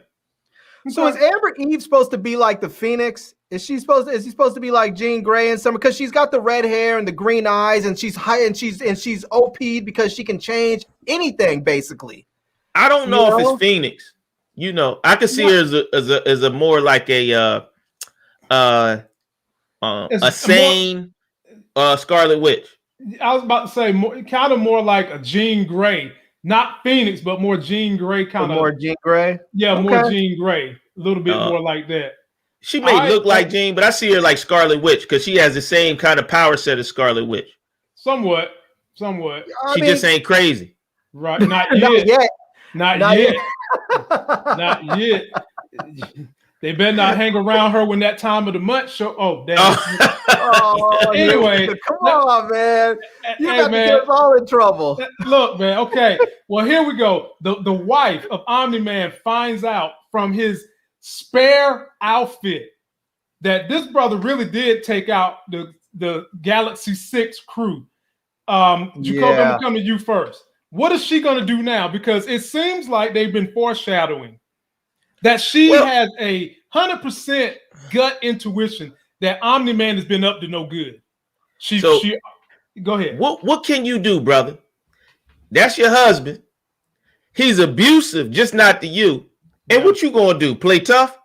[SPEAKER 2] So is Amber Eve supposed to be like the Phoenix? Is he supposed to be like Jean Grey in summer? Because she's got the red hair and the green eyes, and she's high and she's OP'd because she can change anything basically.
[SPEAKER 3] I don't know if it's Phoenix. You know, I could see her as a more like a sane Scarlet Witch.
[SPEAKER 1] I was about to say kind of more like a Jean Grey, not Phoenix, but more Jean Grey kind of.
[SPEAKER 2] More Jean Grey.
[SPEAKER 1] Yeah, okay. More Jean Grey, a little bit more like that.
[SPEAKER 3] She may look like Jean, but I see her like Scarlet Witch because she has the same kind of power set as Scarlet Witch.
[SPEAKER 1] Somewhat.
[SPEAKER 3] She just ain't crazy.
[SPEAKER 1] Right? Not yet. Not yet. Not yet. They better not hang around her when that time of the month show. Oh, damn. Anyway,
[SPEAKER 2] come on, man. You got to get us all in trouble.
[SPEAKER 1] Look, man. Okay. Well, here we go. The wife of Omni-Man finds out from his spare outfit that this brother really did take out the Galaxy 6 crew. Jacob, I'm coming to you first. What is she going to do now? Because it seems like they've been foreshadowing that she has a 100% gut intuition that Omni-Man has been up to no good. She go ahead.
[SPEAKER 3] What can you do, brother? That's your husband. He's abusive, just not to you. And what you going to do? Play tough?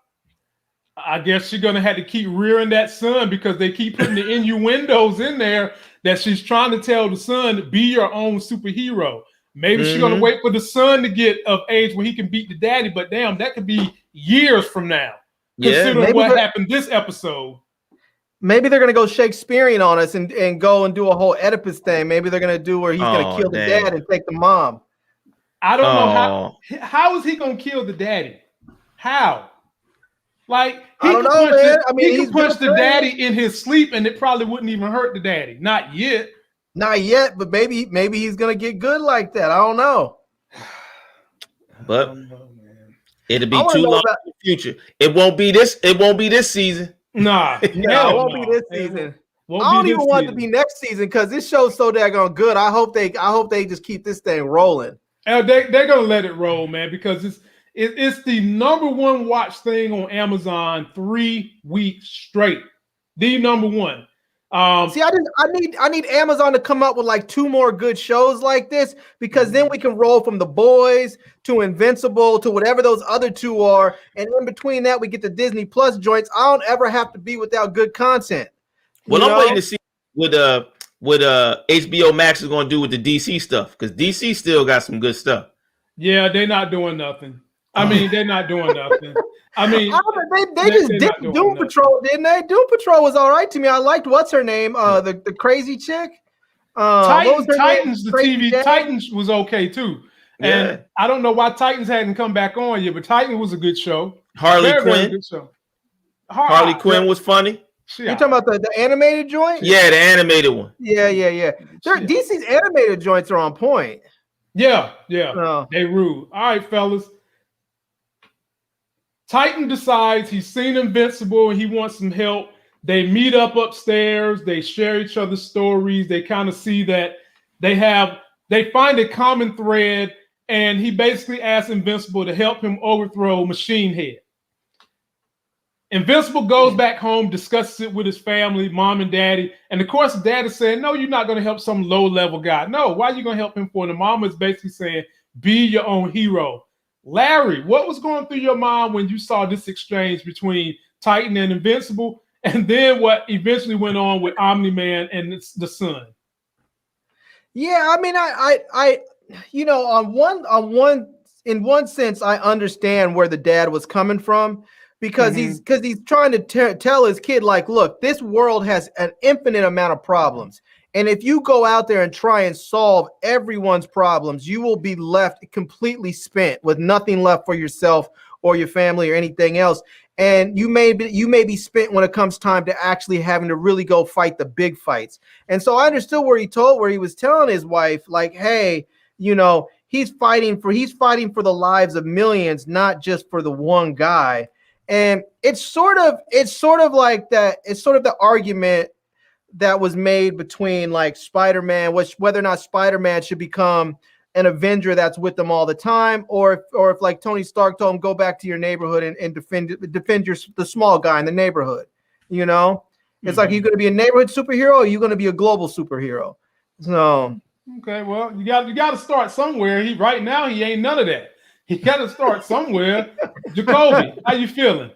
[SPEAKER 1] I guess she's going to have to keep rearing that son because they keep putting the innuendos in there that she's trying to tell the son, be your own superhero. Maybe she's going to wait for the son to get of age where he can beat the daddy, but damn, that could be years from now. Considering what happened this episode.
[SPEAKER 2] Maybe they're going to go Shakespearean on us and go and do a whole Oedipus thing. Maybe they're going to do where he's going to kill the dad and take the mom.
[SPEAKER 1] I don't know how is he going to kill the daddy? How? Like he can punch the daddy in his sleep and it probably wouldn't even hurt the daddy. Not yet.
[SPEAKER 2] Not yet, but maybe he's gonna get good like that. I don't know.
[SPEAKER 3] But it'll be too long in the future. It won't be this season.
[SPEAKER 1] Nah,
[SPEAKER 2] it won't be this season. I don't even want it to be next season because this show's so daggone good. I hope they just keep this thing rolling.
[SPEAKER 1] And they're gonna let it roll, man, because it's the #1 watch thing on Amazon 3 weeks straight. The #1.
[SPEAKER 2] See, I need Amazon to come up with like 2 more good shows like this because then we can roll from The Boys to Invincible to whatever those other 2 are, and in between that we get the Disney Plus joints. I don't ever have to be without good content.
[SPEAKER 3] Well, I'm waiting to see what HBO Max is going to do with the DC stuff because DC still got some good stuff.
[SPEAKER 1] Yeah, they're not doing nothing. I mean, they're not doing nothing. I mean,
[SPEAKER 2] they just did Doom Patrol, didn't they? Doom Patrol was all right to me. I liked what's her name, the crazy chick.
[SPEAKER 1] Titans, the TV Titans was okay too. And I don't know why Titans hadn't come back on yet, but Titans was a good show.
[SPEAKER 3] Harley Quinn was funny.
[SPEAKER 2] You talking about the animated joint?
[SPEAKER 3] Yeah, the animated one.
[SPEAKER 2] Yeah. DC's animated joints are on point.
[SPEAKER 1] Yeah. They rude. All right, fellas. Titan decides he's seen Invincible and he wants some help. They meet up upstairs. They share each other's stories. They kind of see that they find a common thread, and he basically asks Invincible to help him overthrow Machine Head. Invincible goes back home, discusses it with his family, mom and daddy. And of course, dad is saying, no, you're not going to help some low-level guy. No, why are you going to help him for? And the mom is basically saying, be your own hero. Larry, what was going through your mind when you saw this exchange between Titan and Invincible, and then what eventually went on with Omni-Man and the son?
[SPEAKER 2] Yeah, I mean, I in one sense, I understand where the dad was coming from, because he's trying to tell his kid, like, look, this world has an infinite amount of problems. And if you go out there and try and solve everyone's problems, you will be left completely spent with nothing left for yourself or your family or anything else. And you may be spent when it comes time to actually having to really go fight the big fights. And so I understood where he was telling his wife, like, hey, he's fighting for the lives of millions, not just for the one guy. And it's sort of like that. It's sort of the argument that was made between like Spider-Man, whether or not Spider-Man should become an Avenger that's with them all the time, or if like Tony Stark told him, go back to your neighborhood and defend the small guy in the neighborhood. It's like, you're going to be a neighborhood superhero, or you're going to be a global superhero. So
[SPEAKER 1] okay, well, you got to start somewhere. Right now he ain't none of that. He got to start somewhere. Jacoby, how you feeling?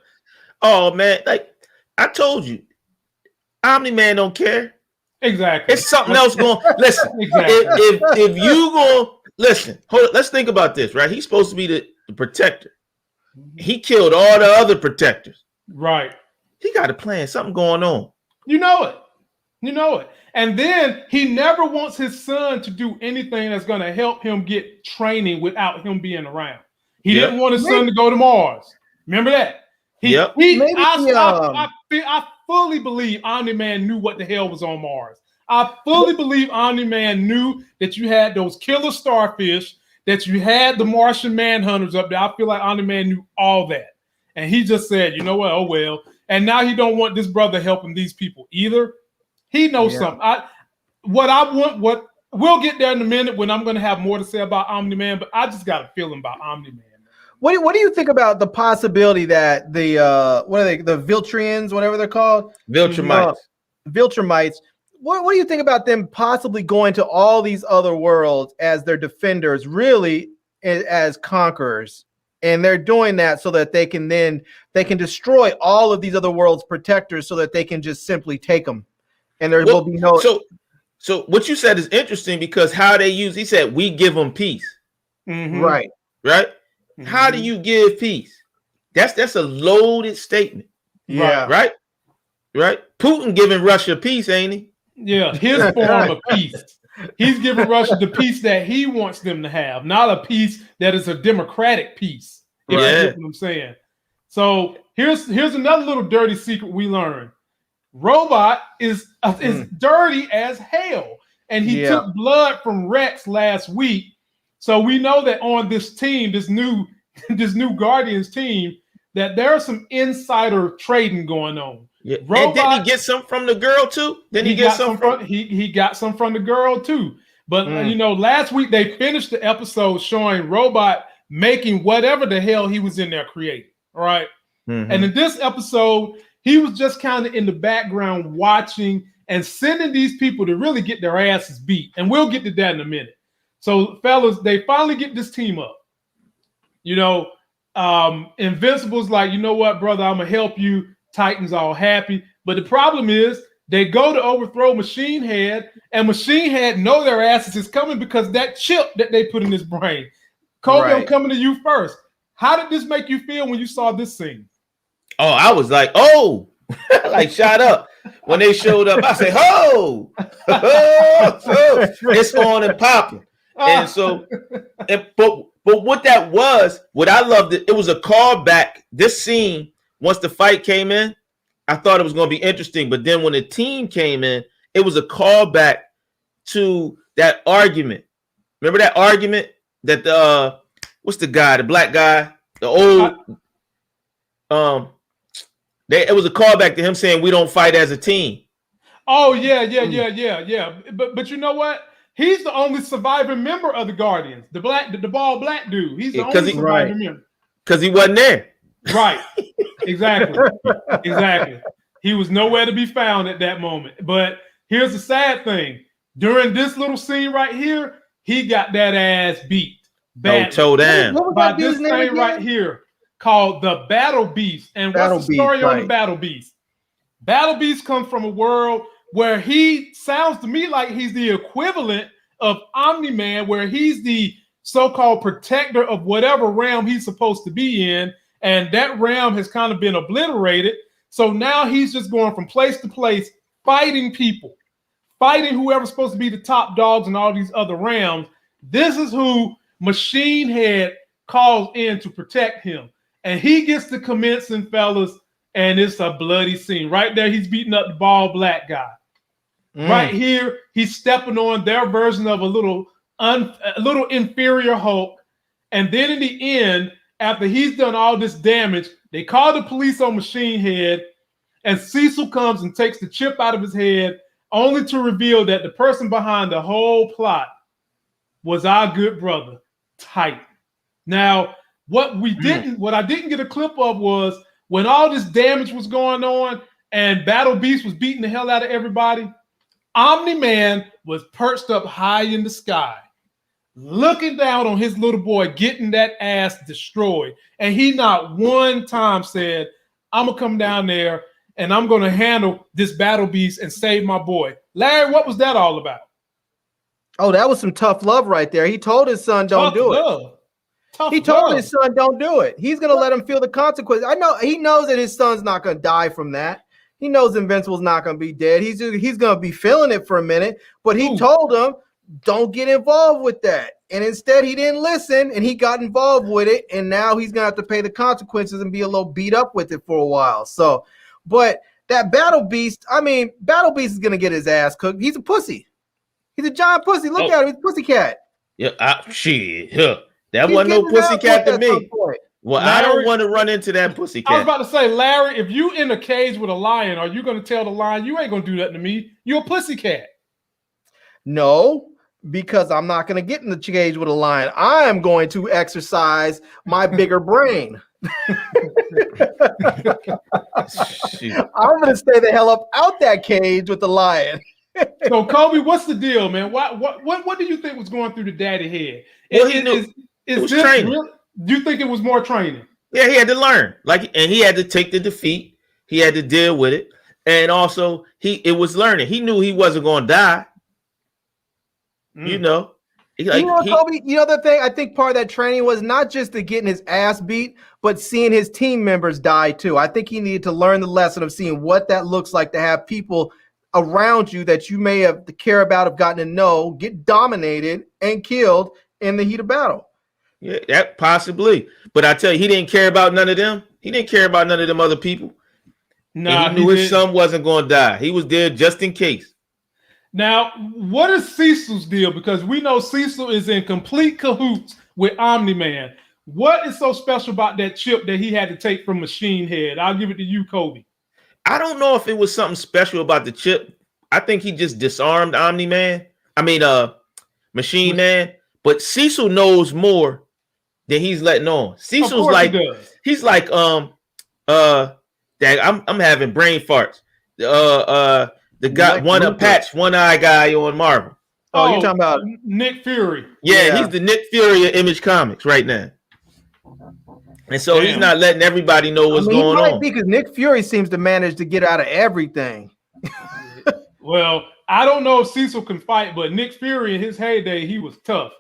[SPEAKER 3] Oh man, like I told you, Omni-Man don't care.
[SPEAKER 1] Exactly.
[SPEAKER 3] It's something else going. Listen, exactly. if you go listen, hold on, let's think about this, right? He's supposed to be the protector. He killed all the other protectors.
[SPEAKER 1] Right.
[SPEAKER 3] He got a plan. Something going on.
[SPEAKER 1] You know it. And then he never wants his son to do anything that's going to help him get training without him being around. He didn't want his son to go to Mars. Remember that? I fully believe Omni-Man knew what the hell was on Mars. I fully believe Omni-Man knew that you had those killer starfish, that you had the Martian manhunters up there. I feel like Omni-Man knew all that. And he just said, you know what? Oh, well. And now he don't want this brother helping these people either. He knows something. We'll get there in a minute when I'm going to have more to say about Omni-Man, but I just got a feeling about Omni-Man.
[SPEAKER 2] What do you think about the possibility that the Viltrians, whatever they're called?
[SPEAKER 3] Viltrumites.
[SPEAKER 2] What do you think about them possibly going to all these other worlds as their defenders, really as conquerors? And they're doing that so that they can destroy all of these other worlds' protectors, so that they can just simply take them. And there will be no.
[SPEAKER 3] So what you said is interesting, because how they use, he said, we give them peace.
[SPEAKER 2] Mm-hmm. Right.
[SPEAKER 3] Mm-hmm. How do you give peace? That's a loaded statement.
[SPEAKER 2] Yeah.
[SPEAKER 3] Right. Putin giving Russia peace, ain't he?
[SPEAKER 1] Yeah, his form of peace. He's giving Russia the peace that he wants them to have, not a peace that is a democratic peace. If you get what I'm saying. So here's another little dirty secret we learned. Robot is dirty as hell, and he took blood from Rex last week. So we know that on this team, this new Guardians team, that there's some insider trading going on.
[SPEAKER 3] Yeah. Robot, and didn't he get some from the girl too?
[SPEAKER 1] He got some from the girl too. But last week they finished the episode showing Robot making whatever the hell he was in there creating. All right. Mm-hmm. And in this episode, he was just kind of in the background watching and sending these people to really get their asses beat. And we'll get to that in a minute. So, fellas, they finally get this team up. Invincible's like, you know what, brother, I'm going to help you. Titan's all happy. But the problem is they go to overthrow Machine Head, and Machine Head know their asses is coming because that chip that they put in his brain. Kobe, I'm coming to you first. How did this make you feel when you saw this scene?
[SPEAKER 3] Oh, I was like, oh, like shot up. When they showed up, I said, oh, it's on and popping. And so, but what that was, what I loved, it was a callback. This scene, once the fight came in, I thought it was going to be interesting. But then when the team came in, it was a callback to that argument. Remember that argument that the what's the guy, the black guy, the old it was a callback to him saying we don't fight as a team.
[SPEAKER 1] Oh yeah. But you know what? He's the only surviving member of the Guardians. The bald black dude. He's the only surviving member.
[SPEAKER 3] Because he wasn't there.
[SPEAKER 1] Right. Exactly. He was nowhere to be found at that moment. But here's the sad thing. During this little scene right here, he got that ass beat.
[SPEAKER 3] Toe down.
[SPEAKER 1] By this thing right here called the Battle Beast. And what's the story on the Battle Beast? Battle Beast comes from a world where he sounds to me like he's the equivalent of Omni-Man, where he's the so-called protector of whatever realm he's supposed to be in. And that realm has kind of been obliterated. So now he's just going from place to place, fighting people, fighting whoever's supposed to be the top dogs in all these other realms. This is who Machine Head calls in to protect him. And he gets to commencing, fellas, and it's a bloody scene. Right there, he's beating up the bald black guy. Right here, he's stepping on their version of a little inferior Hulk. And then in the end, after he's done all this damage, they call the police on Machine Head, and Cecil comes and takes the chip out of his head, only to reveal that the person behind the whole plot was our good brother, Titan. Now, what I didn't get a clip of was when all this damage was going on and Battle Beast was beating the hell out of everybody, Omni-Man was perched up high in the sky, looking down on his little boy getting that ass destroyed. And he not one time said, I'm going to come down there and I'm going to handle this Battle Beast and save my boy. Larry, what was that all about?
[SPEAKER 2] Oh, that was some tough love right there. He told his son, don't do it. He told his son, don't do it. He's going to let him feel the consequences. I know he knows that his son's not going to die from that. He knows Invincible's not going to be dead. He's going to be feeling it for a minute, but he told him, don't get involved with that. And instead he didn't listen and he got involved with it. And now he's going to have to pay the consequences and be a little beat up with it for a while. So, but that Battle Beast, Battle Beast is going to get his ass cooked. He's a pussy. He's a giant pussy. Look at him. He's a pussycat.
[SPEAKER 3] Yeah, shit. That wasn't no pussycat to me. Well, Larry, I don't want to run into that pussycat.
[SPEAKER 1] I was about to say, Larry, if you in a cage with a lion, are you going to tell the lion, you ain't going to do that to me? You're a pussycat.
[SPEAKER 2] No, because I'm not going to get in the cage with a lion. I am going to exercise my bigger brain. I'm going to stay the hell up out that cage with the lion.
[SPEAKER 1] So, Kobe, what's the deal, man? What do you think was going through the daddy head?
[SPEAKER 3] Well, it was training.
[SPEAKER 1] Do you think it was more training?
[SPEAKER 3] Yeah, he had to learn. And he had to take the defeat. He had to deal with it. And also, it was learning. He knew he wasn't going to die. You know,
[SPEAKER 2] Kobe, the thing, I think part of that training was not just to getting his ass beat, but seeing his team members die too. I think he needed to learn the lesson of seeing what that looks like to have people around you that you may have to care about, have gotten to know, get dominated and killed in the heat of battle.
[SPEAKER 3] Yeah, that possibly. But I tell you, he didn't care about none of them. He didn't care about none of them other people. No, he knew his son wasn't going to die. He was there just in case.
[SPEAKER 1] Now, what is Cecil's deal? Because we know Cecil is in complete cahoots with Omni-Man. What is so special about that chip that he had to take from Machine Head? I'll give it to you, Kobe.
[SPEAKER 3] I don't know if it was something special about the chip. I think he just disarmed Omni-Man. Machine Man. But Cecil knows more than he's letting on. Cecil's like, he's like, I'm having brain farts. The guy, one eye guy on Marvel.
[SPEAKER 2] Oh, you're talking about
[SPEAKER 1] Nick Fury.
[SPEAKER 3] Yeah, he's the Nick Fury of Image Comics right now. And so he's not letting everybody know what's going on.
[SPEAKER 2] Because Nick Fury seems to manage to get out of everything.
[SPEAKER 1] Well, I don't know if Cecil can fight, but Nick Fury in his heyday, he was tough.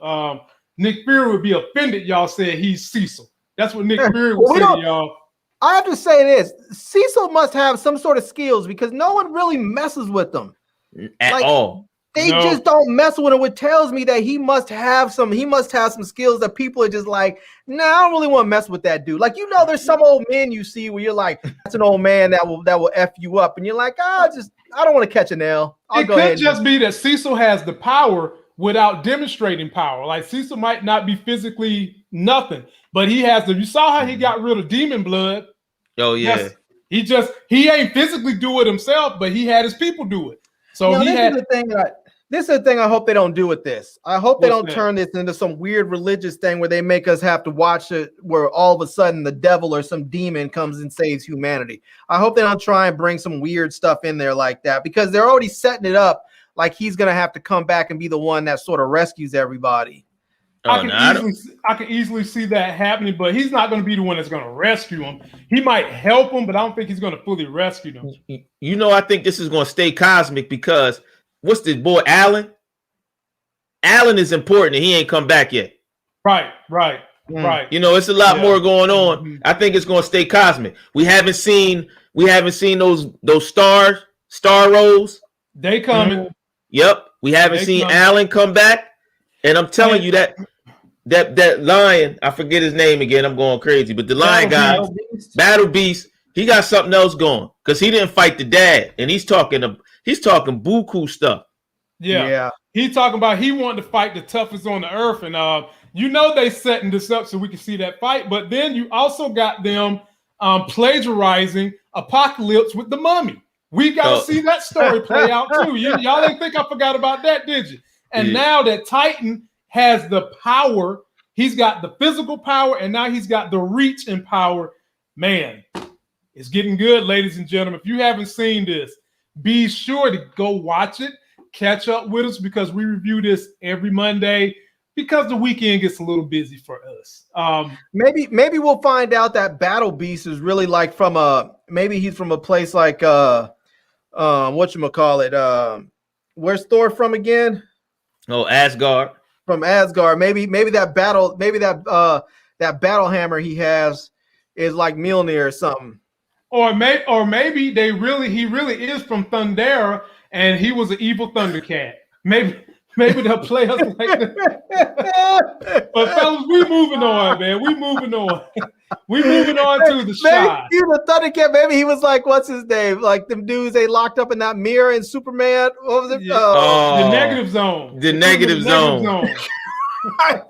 [SPEAKER 1] Nick Fury would be offended y'all said he's Cecil. That's what Nick Fury would say to y'all.
[SPEAKER 2] I have to say this. Cecil must have some sort of skills because no one really messes with them.
[SPEAKER 3] At all.
[SPEAKER 2] They just don't mess with him, which tells me that he must have some skills that people are just like, nah, I don't really want to mess with that dude. Like, there's some old men you see where you're like, that's an old man that will F you up. And you're like, I don't want to catch a nail.
[SPEAKER 1] It could just be that Cecil has the power without demonstrating power. Like, Cecil might not be physically nothing, but he has you saw how he got rid of demon blood.
[SPEAKER 3] Oh yeah.
[SPEAKER 1] Yes, he ain't physically do it himself, but he had his people do it. So
[SPEAKER 2] this is the thing I hope they don't do with this. I hope they don't turn this into some weird religious thing where they make us have to watch it, where all of a sudden the devil or some demon comes and saves humanity. I hope they don't try and bring some weird stuff in there like that, because they're already setting it up like he's going to have to come back and be the one that sort of rescues everybody.
[SPEAKER 1] I can easily see that happening, but he's not going to be the one that's going to rescue him. He might help him, but I don't think he's going to fully rescue them.
[SPEAKER 3] I think this is going to stay cosmic because what's this boy, Alan? Alan is important and he ain't come back yet. Right. It's a lot more going on. Mm-hmm. I think it's going to stay cosmic. We haven't seen those star rolls.
[SPEAKER 1] They coming.
[SPEAKER 3] Yep. We haven't seen Alan come back. And I'm telling you that lion, I forget his name again. I'm going crazy, but the lion guy, Battle Beast, he got something else going because he didn't fight the dad, and he's talking buku stuff.
[SPEAKER 1] Yeah. He's talking about he wanted to fight the toughest on the earth, and they setting this up so we can see that fight. But then you also got them plagiarizing Apocalypse with the Mummy. We got to see that story play out too. Y'all didn't think I forgot about that, did you? And now that Titan has the power, he's got the physical power, and now he's got the reach and power. Man, it's getting good, ladies and gentlemen. If you haven't seen this, be sure to go watch it. Catch up with us because we review this every Monday because the weekend gets a little busy for us.
[SPEAKER 2] Maybe we'll find out that Battle Beast is really like maybe he's from a place like whatchamacallit, where's Thor from again?
[SPEAKER 3] Oh, Asgard.
[SPEAKER 2] From Asgard. Maybe that battle hammer he has is like Mjolnir or something.
[SPEAKER 1] Or maybe he really is from Thundera and he was an evil Thundercat. Maybe they'll play us like that. But fellas, we moving on, man. We moving on. We moving on to the shot.
[SPEAKER 2] Maybe the Thundercat. Maybe he was like, what's his name? Like them dudes they locked up in that mirror in Superman. What was it?
[SPEAKER 1] The negative zone.
[SPEAKER 3] The negative zone.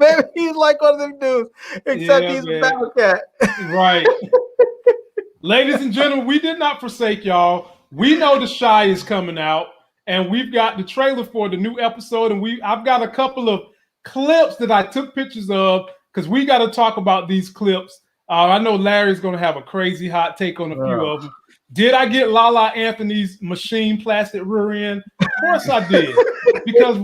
[SPEAKER 2] Maybe he's like one of them dudes, except he's a Battle Cat.
[SPEAKER 1] Right. Ladies and gentlemen, we did not forsake y'all. We know The Chi is coming out, and we've got the trailer for the new episode, and I've got a couple of clips that I took pictures of because we got to talk about these clips. I know Larry's going to have a crazy hot take on a few of them. Did I get Lala Anthony's machine plastic rear end? Of course I did. Because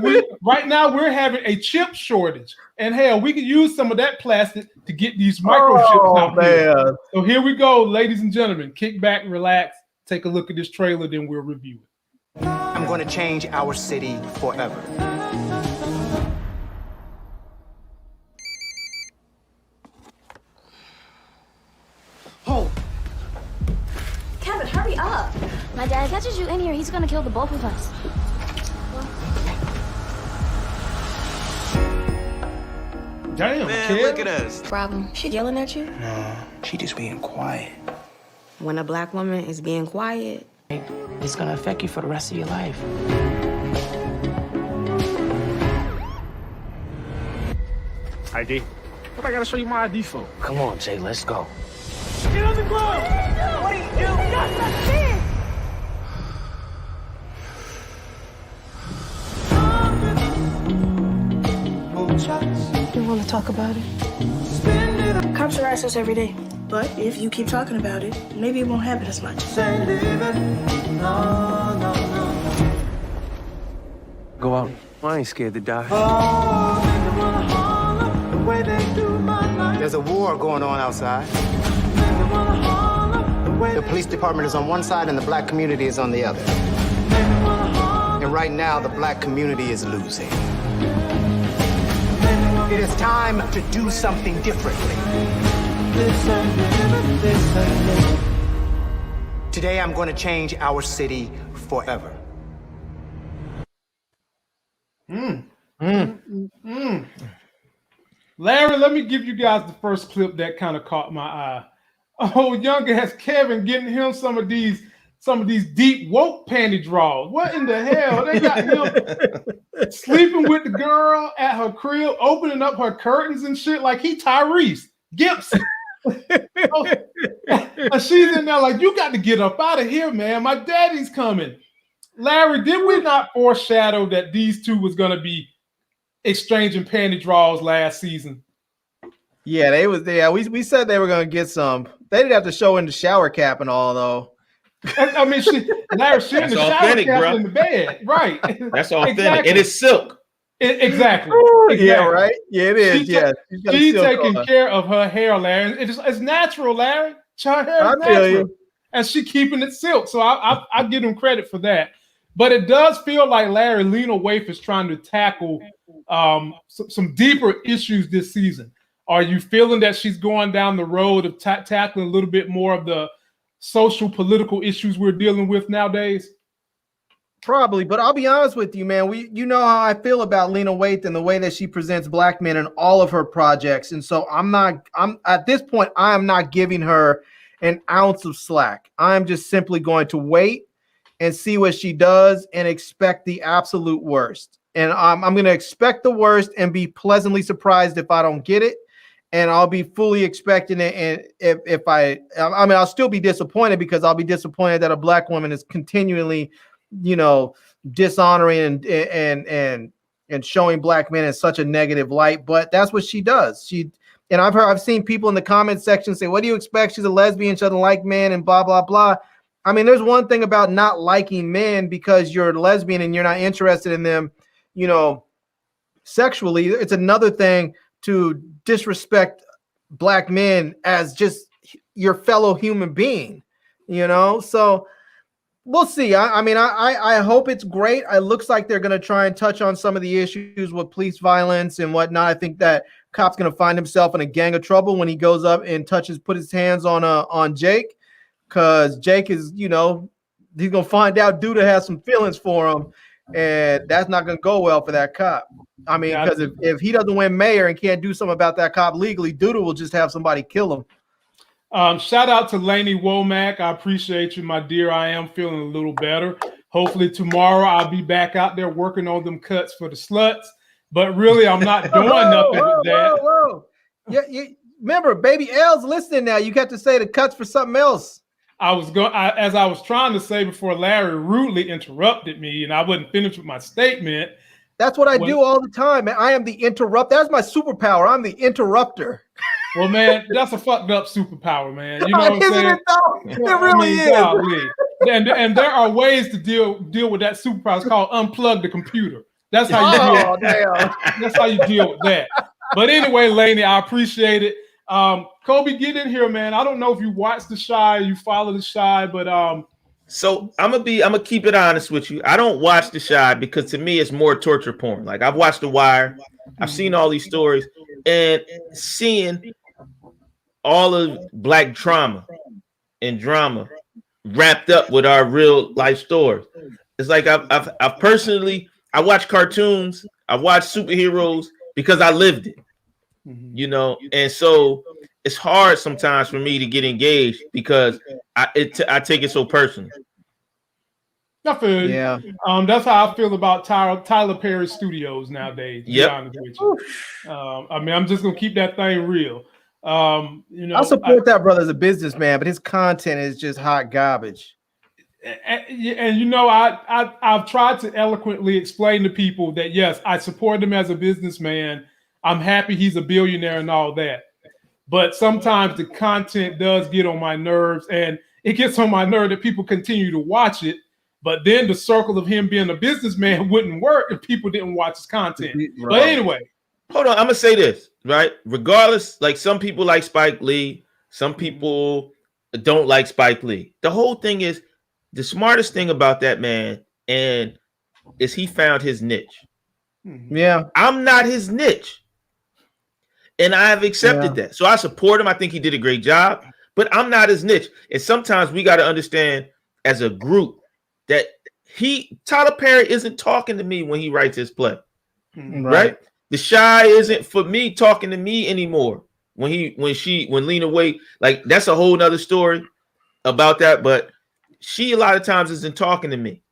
[SPEAKER 1] right now we're having a chip shortage. And hell, we could use some of that plastic to get these microchips out here. So here we go, ladies and gentlemen. Kick back, relax, take a look at this trailer, then we'll review it.
[SPEAKER 8] I'm going to change our city forever.
[SPEAKER 9] Oh. Kevin, hurry up. My dad catches you in here, he's gonna kill the both of us.
[SPEAKER 1] Damn,
[SPEAKER 10] man,
[SPEAKER 1] kid.
[SPEAKER 10] look at us.
[SPEAKER 9] Problem, she yelling at you?
[SPEAKER 10] No, she just being quiet.
[SPEAKER 9] When a black woman is being quiet,
[SPEAKER 10] It's gonna affect you for the rest of your life.
[SPEAKER 11] ID? What I gotta show you my ID for?
[SPEAKER 10] Come on, Jay, let's go.
[SPEAKER 11] Get on the ground! What are you doing?
[SPEAKER 9] you want to talk about it? Cops harass us every day. But if you keep talking about it, maybe it won't happen as much.
[SPEAKER 10] Go out. I ain't scared to die.
[SPEAKER 8] There's a war going on outside. The police department is on one side and the black community is on the other. And right now, the black community is losing. It is time to do something differently. Today, I'm going to change our city forever.
[SPEAKER 1] Larry, let me give you guys the first clip that kind of caught my eye. Oh, younger has Kevin getting him some of these deep woke panty draws. What in the hell? They got him sleeping with the girl at her crib, opening up her curtains and shit like he Tyrese Gibson. And she's in there like, you got to get up out of here, man. My daddy's coming. Larry, did we not foreshadow that these two was going to be exchanging panty draws last season?
[SPEAKER 2] Yeah, they was there. We said they were going to get some. They didn't have to show in the shower cap and all, though.
[SPEAKER 1] I mean, Larry, she in the shower cap in the bed. Right.
[SPEAKER 3] That's authentic.
[SPEAKER 1] Exactly.
[SPEAKER 3] And it's silk.
[SPEAKER 1] Exactly.
[SPEAKER 2] Yeah, right. Yeah, it is.
[SPEAKER 1] She's taking care of her hair, Larry. It's natural, Larry. Her hair is natural. And she keeping it silk. So I give him credit for that. But it does feel like Larry, Lena Waithe is trying to tackle some deeper issues this season. Are you feeling that she's going down the road of tackling a little bit more of the social, political issues we're dealing with nowadays?
[SPEAKER 2] Probably, but I'll be honest with you, man. You know how I feel about Lena Waithe and the way that she presents black men in all of her projects. And so I'm at this point, I am not giving her an ounce of slack. I'm just simply going to wait and see what she does and expect the absolute worst. And I'm going to expect the worst and be pleasantly surprised if I don't get it. And I'll be fully expecting it. And if I'll still be disappointed, because I'll be disappointed that a black woman is continually, dishonoring and showing black men in such a negative light. But that's what she does. And I've seen people in the comment section say, what do you expect? She's a lesbian. She doesn't like men and blah, blah, blah. I mean, there's one thing about not liking men because you're a lesbian and you're not interested in them, sexually. It's another thing to disrespect black men as just your fellow human being, so we'll see. I hope it's great. It looks like they're going to try and touch on some of the issues with police violence and whatnot. I think that cop's going to find himself in a gang of trouble when he goes up and put his hands on Jake, because Jake is, he's going to find out Duda has some feelings for him, and that's not going to go well for that cop. I mean, because if he doesn't win mayor and can't do something about that cop legally, Duda will just have somebody kill him.
[SPEAKER 1] Shout out to Lainey Womack. I appreciate you, my dear. I am feeling a little better. Hopefully tomorrow I'll be back out there working on them cuts for the sluts. But really, I'm not doing nothing with that.
[SPEAKER 2] Whoa. Yeah, remember, Baby L's listening now. You got to say the cuts for something else.
[SPEAKER 1] As I was trying to say before Larry rudely interrupted me, and I wasn't finished with my statement.
[SPEAKER 2] That's what I do all the time, man. I am the interrupt. That's my superpower. I'm the interrupter.
[SPEAKER 1] Well, man, that's a fucked up superpower, man. You know what I'm saying?
[SPEAKER 2] It really is.
[SPEAKER 1] And there are ways to deal with that superpower. It's called unplug the computer. That's how you deal. That's how you deal with that. But anyway, Lainey, I appreciate it. Kobe, get in here, man. I don't know if you watch The Chi, you follow The Chi, but
[SPEAKER 3] so I'm gonna keep it honest with you. I don't watch The Chi because to me it's more torture porn. Like, I've watched The Wire, I've seen all these stories, and seeing all of black trauma and drama wrapped up with our real life stories. It's like I've personally, I watch cartoons, I watch superheroes because I lived it, and so it's hard sometimes for me to get engaged because I take it so personally.
[SPEAKER 1] I feel you. Yeah. That's how I feel about Tyler Perry Studios nowadays. To be honest with you. I'm just gonna keep that thing real.
[SPEAKER 2] I support that brother as a businessman, but his content is just hot garbage.
[SPEAKER 1] And I've tried to eloquently explain to people that yes, I support him as a businessman. I'm happy he's a billionaire and all that. But sometimes the content does get on my nerves, and it gets on my nerve that people continue to watch it. But then the circle of him being a businessman wouldn't work if people didn't watch his content. Right. But anyway.
[SPEAKER 3] Hold on, I'm gonna say this, right? Regardless, like, some people like Spike Lee, some people don't like Spike Lee. The whole thing is, the smartest thing about that man is he found his niche.
[SPEAKER 2] Yeah.
[SPEAKER 3] I'm not his niche. And I have accepted that. So I support him. I think he did a great job, but I'm not his niche. And sometimes we got to understand as a group that Tyler Perry isn't talking to me when he writes his play. right? The Shy isn't for me talking to me anymore. When Lena Waithe, like that's a whole nother story about that. But she a lot of times isn't talking to me.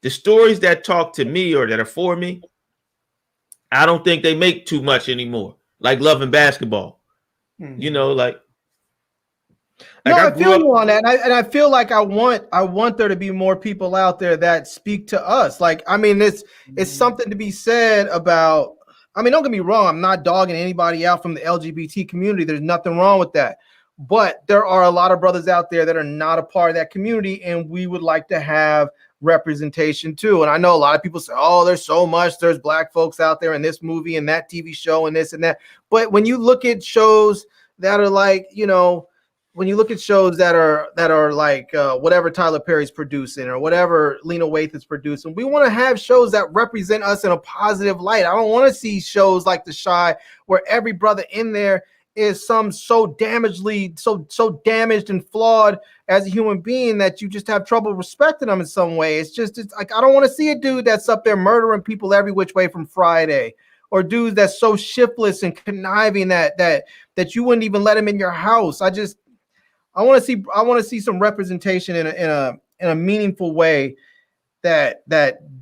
[SPEAKER 3] The stories that talk to me or that are for me, I don't think they make too much anymore. Like Love and Basketball, you know, like.
[SPEAKER 2] No, I feel you on that, and I feel like I want there to be more people out there that speak to us. Like, I mean, it's something to be said about. I mean, don't get me wrong. I'm not dogging anybody out from the LGBT community. There's nothing wrong with that. But there are a lot of brothers out there that are not a part of that community, and we would like to have representation too. And I know a lot of people say, "Oh, there's so much. There's black folks out there in this movie and that TV show and this and that." But when you look at shows that are like, you know. When you look at shows that are like whatever Tyler Perry's producing or whatever Lena Waithe is producing, we want to have shows that represent us in a positive light. I don't want to see shows like The Shy where every brother in there is so damaged and flawed as a human being that you just have trouble respecting them in some way. It's like I don't want to see a dude that's up there murdering people every which way from Friday, or dudes that's so shiftless and conniving that you wouldn't even let him in your house. I want to see some representation in a meaningful way that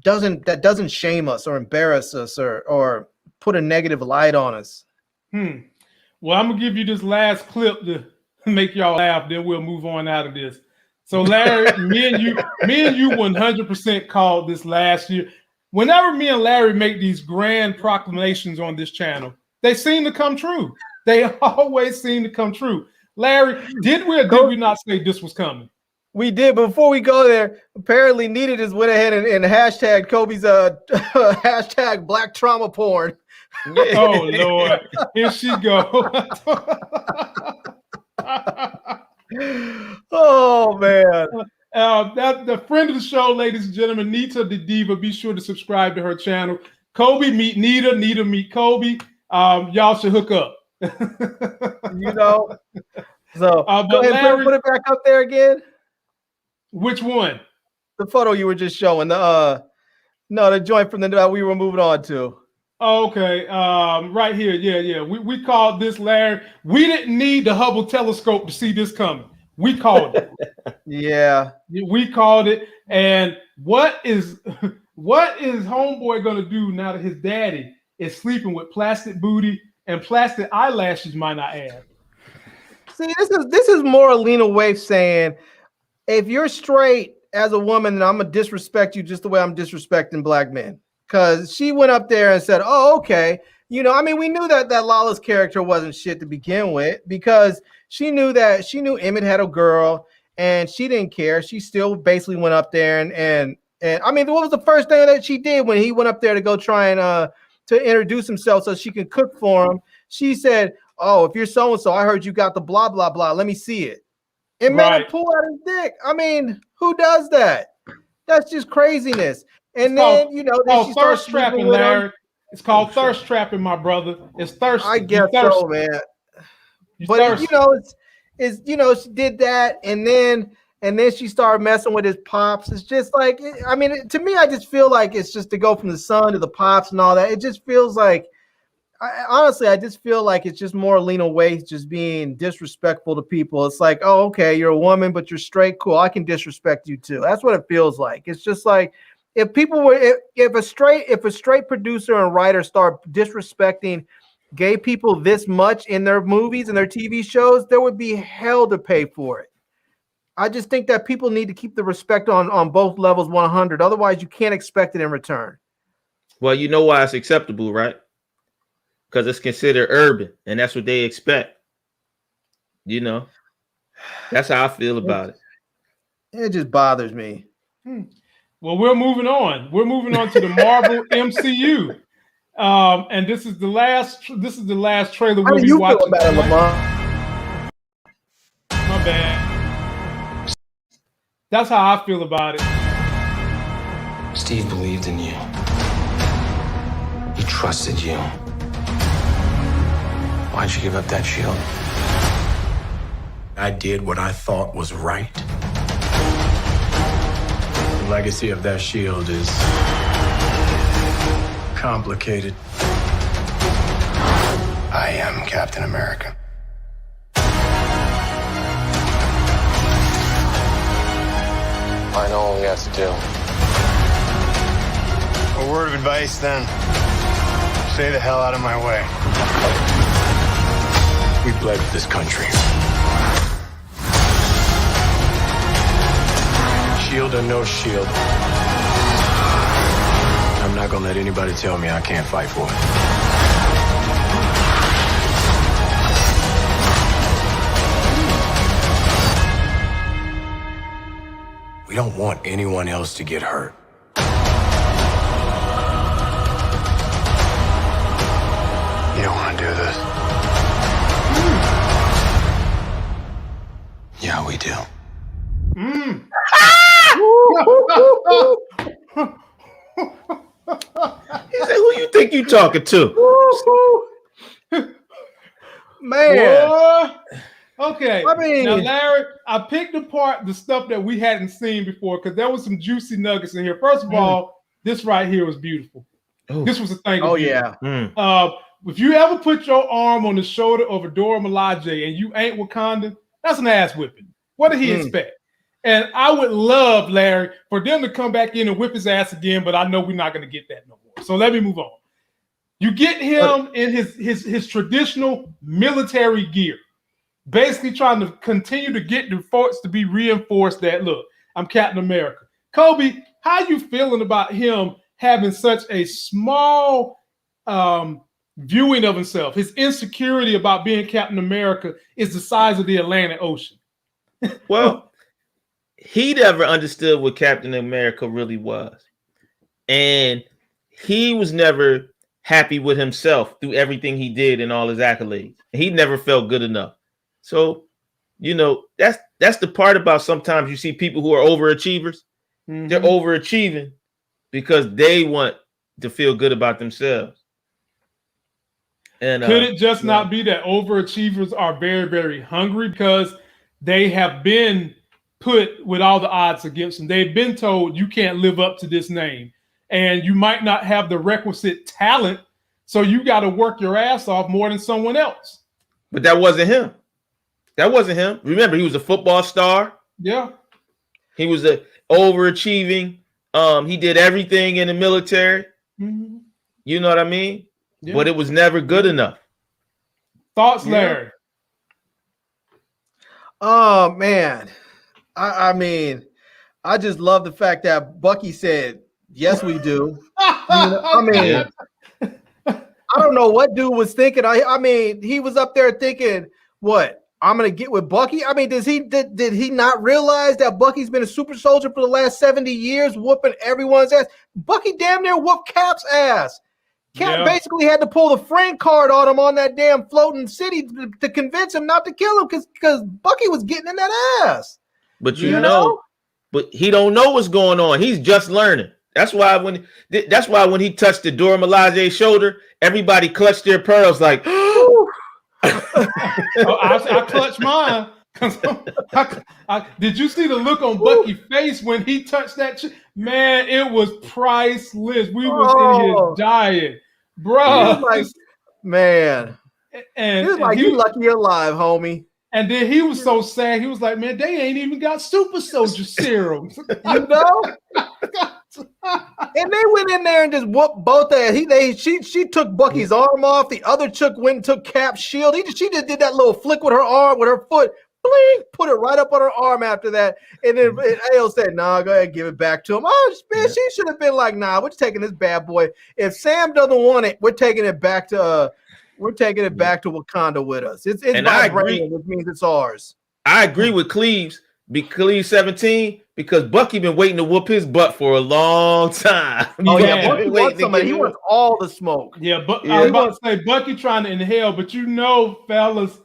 [SPEAKER 2] doesn't shame us or embarrass us or put a negative light on us.
[SPEAKER 1] Well, I'm gonna give you this last clip to make y'all laugh, then we'll move on out of this. So Larry, me and you 100% called this last year. Whenever me and Larry make these grand proclamations on this channel, they seem to come true. They always seem to come true. Larry, did we or did we not say this was coming?
[SPEAKER 2] We did. Before we go there, apparently Nita just went ahead and hashtag Kobe's hashtag black trauma porn.
[SPEAKER 1] Oh Lord, here she go.
[SPEAKER 2] Oh man.
[SPEAKER 1] That the friend of the show, ladies and gentlemen, Nita the Diva. Be sure to subscribe to her channel. Kobe meet Nita, Nita meet Kobe. Y'all should hook up.
[SPEAKER 2] You know, so go ahead, Larry, put it back up there again.
[SPEAKER 1] Which one?
[SPEAKER 2] The photo you were just showing. The joint from the we were moving on to.
[SPEAKER 1] Oh, okay, right here. Yeah. We called this, Larry. We didn't need the Hubble telescope to see this coming. We called it.
[SPEAKER 2] Yeah,
[SPEAKER 1] we called it. And what is homeboy gonna do now that his daddy is sleeping with plastic booty and plastic eyelashes, might I add?
[SPEAKER 2] See, this is more Lena Waithe saying, if you're straight as a woman, then I'm gonna disrespect you just the way I'm disrespecting black men. Because she went up there and said, "Oh, okay." You know, I mean, we knew that Lala's character wasn't shit to begin with, because she knew Emmett had a girl and she didn't care. She still basically went up there and I mean, what was the first thing that she did when he went up there to go try and to introduce himself so she can cook for him? She said, "Oh, if you're so-and-so, I heard you got the blah, blah, blah. Let me see it." And made him pull out his dick. I mean, who does that? That's just craziness. And then, then she starts
[SPEAKER 1] trapping, Larry. It's called thirst trapping, my brother. It's thirst.
[SPEAKER 2] I guess so, man. But she did that, and then she started messing with his pops. It's just like, I mean, to me, I just feel like it's just to go from the son to the pops and all that. It just feels like, honestly, I just feel like it's just more Lena Waithe just being disrespectful to people. It's like, oh, okay, you're a woman, but you're straight. Cool, I can disrespect you too. That's what it feels like. It's just like, if a straight producer and writer start disrespecting gay people this much in their movies and their TV shows, there would be hell to pay for it. I just think that people need to keep the respect on both levels 100. Otherwise, you can't expect it in return.
[SPEAKER 3] Well, you know why it's acceptable, right? Because it's considered urban, and that's what they expect. You know, that's how I feel about it.
[SPEAKER 2] It just bothers me.
[SPEAKER 1] Well, we're moving on. We're moving on to the Marvel MCU, and this is the last trailer we'll be watching.
[SPEAKER 2] About it, Lamar?
[SPEAKER 1] My bad. That's how I feel about it.
[SPEAKER 10] Steve believed in you. He trusted you. Why'd you give up that shield?
[SPEAKER 12] I did what I thought was right. The legacy of that shield is complicated. I am Captain America.
[SPEAKER 13] I know what we have to do.
[SPEAKER 12] A word of advice, then. Stay the hell out of my way. We bled for this country. Shield or no shield, I'm not gonna let anybody tell me I can't fight for it. We don't want anyone else to get hurt. You don't want to do this. Yeah, we do.
[SPEAKER 3] He said, "Who you think you talking to?"
[SPEAKER 2] Man.
[SPEAKER 1] Boy. Okay.
[SPEAKER 2] I mean,
[SPEAKER 1] now, Larry, I picked apart the stuff that we hadn't seen before because there was some juicy nuggets in here. First of all, this right here was beautiful.
[SPEAKER 3] Ooh.
[SPEAKER 1] This was a thing.
[SPEAKER 2] Oh, yeah.
[SPEAKER 1] If you ever put your arm on the shoulder of Adora Milaje and you ain't Wakandan, that's an ass whipping. What did he expect? And I would love, Larry, for them to come back in and whip his ass again, but I know we're not going to get that no more. So let me move on. You get him in his traditional military gear, basically trying to continue to get the force to be reinforced that, look, I'm Captain America. Kobe, how you feeling about him having such a small viewing of himself? His insecurity about being Captain America is the size of the Atlantic Ocean.
[SPEAKER 3] Well, he never understood what Captain America really was. And he was never happy with himself through everything he did and all his accolades. He never felt good enough. So, you know, that's the part about sometimes you see people who are overachievers. Mm-hmm. They're overachieving because they want to feel good about themselves. And
[SPEAKER 1] could it just not be that overachievers are very, very hungry because they have been put with all the odds against them? They've been told you can't live up to this name and you might not have the requisite talent. So you got to work your ass off more than someone else.
[SPEAKER 3] But that wasn't him. That wasn't him. Remember, he was a football star.
[SPEAKER 1] Yeah.
[SPEAKER 3] He was a overachieving. He did everything in the military. Mm-hmm. You know what I mean? Yeah. But it was never good enough.
[SPEAKER 1] Thoughts, Larry?
[SPEAKER 2] Yeah. Oh, man. I mean, I just love the fact that Bucky said, yes, we do. I mean, I don't know what dude was thinking. I mean, he was up there thinking, what? I'm going to get with Bucky? I mean, did he not realize that Bucky's been a super soldier for the last 70 years, whooping everyone's ass? Bucky damn near whooped Cap's ass. Cap basically had to pull the friend card on him on that damn floating city to convince him not to kill him because Bucky was getting in that ass.
[SPEAKER 3] But you know, but he don't know what's going on. He's just learning. That's why when he touched the Dora Milaje's shoulder, everybody clutched their pearls like,
[SPEAKER 1] I clutched mine. Did you see the look on Bucky's face when he touched that? Man, it was priceless. We was in here dying, bro.
[SPEAKER 2] Like, man,
[SPEAKER 1] and
[SPEAKER 2] he was like, "You lucky you're alive, homie."
[SPEAKER 1] And then he was so sad. He was like, "Man, they ain't even got super soldier serum."
[SPEAKER 2] You know. And they went in there and just whooped both ass. She took Bucky's arm off. The other chick went and took Cap's shield. She just did that little flick with her arm, with her foot. Blink, put it right up on her arm after that. And then AO said, "Nah, go ahead and give it back to him." Oh, man, she should have been like, "Nah, we're taking this bad boy. If Sam doesn't want it, we're taking it back to Wakanda with us. It's vibranium, which means it's ours."
[SPEAKER 3] I agree with Cleves 17 because Bucky been waiting to whoop his butt for a long time.
[SPEAKER 2] Oh yeah, Bucky wants he wants all the smoke.
[SPEAKER 1] Yeah, but I was about to say Bucky trying to inhale, but you know, fellas,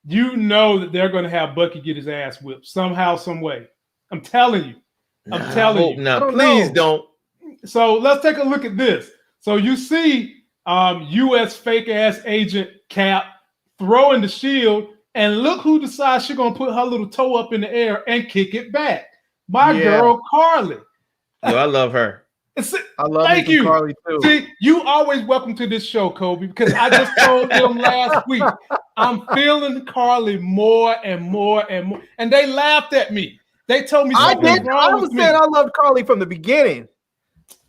[SPEAKER 1] you know that they're going to have Bucky get his ass whipped somehow, some way. I'm telling you.
[SPEAKER 3] Now, please don't.
[SPEAKER 1] So let's take a look at this. So you see U.S. fake ass agent Cap throwing the shield, and look who decides she's gonna put her little toe up in the air and kick it back. My girl Carly.
[SPEAKER 3] Yo, I love her.
[SPEAKER 2] I love
[SPEAKER 1] Thank you,
[SPEAKER 2] Carly too.
[SPEAKER 1] See, you always welcome to this show, Kobe, because I just told them last week I'm feeling Carly more and more and more, and they laughed at me. They told me something's wrong
[SPEAKER 2] I was
[SPEAKER 1] with me.
[SPEAKER 2] saying I loved Carly from the beginning.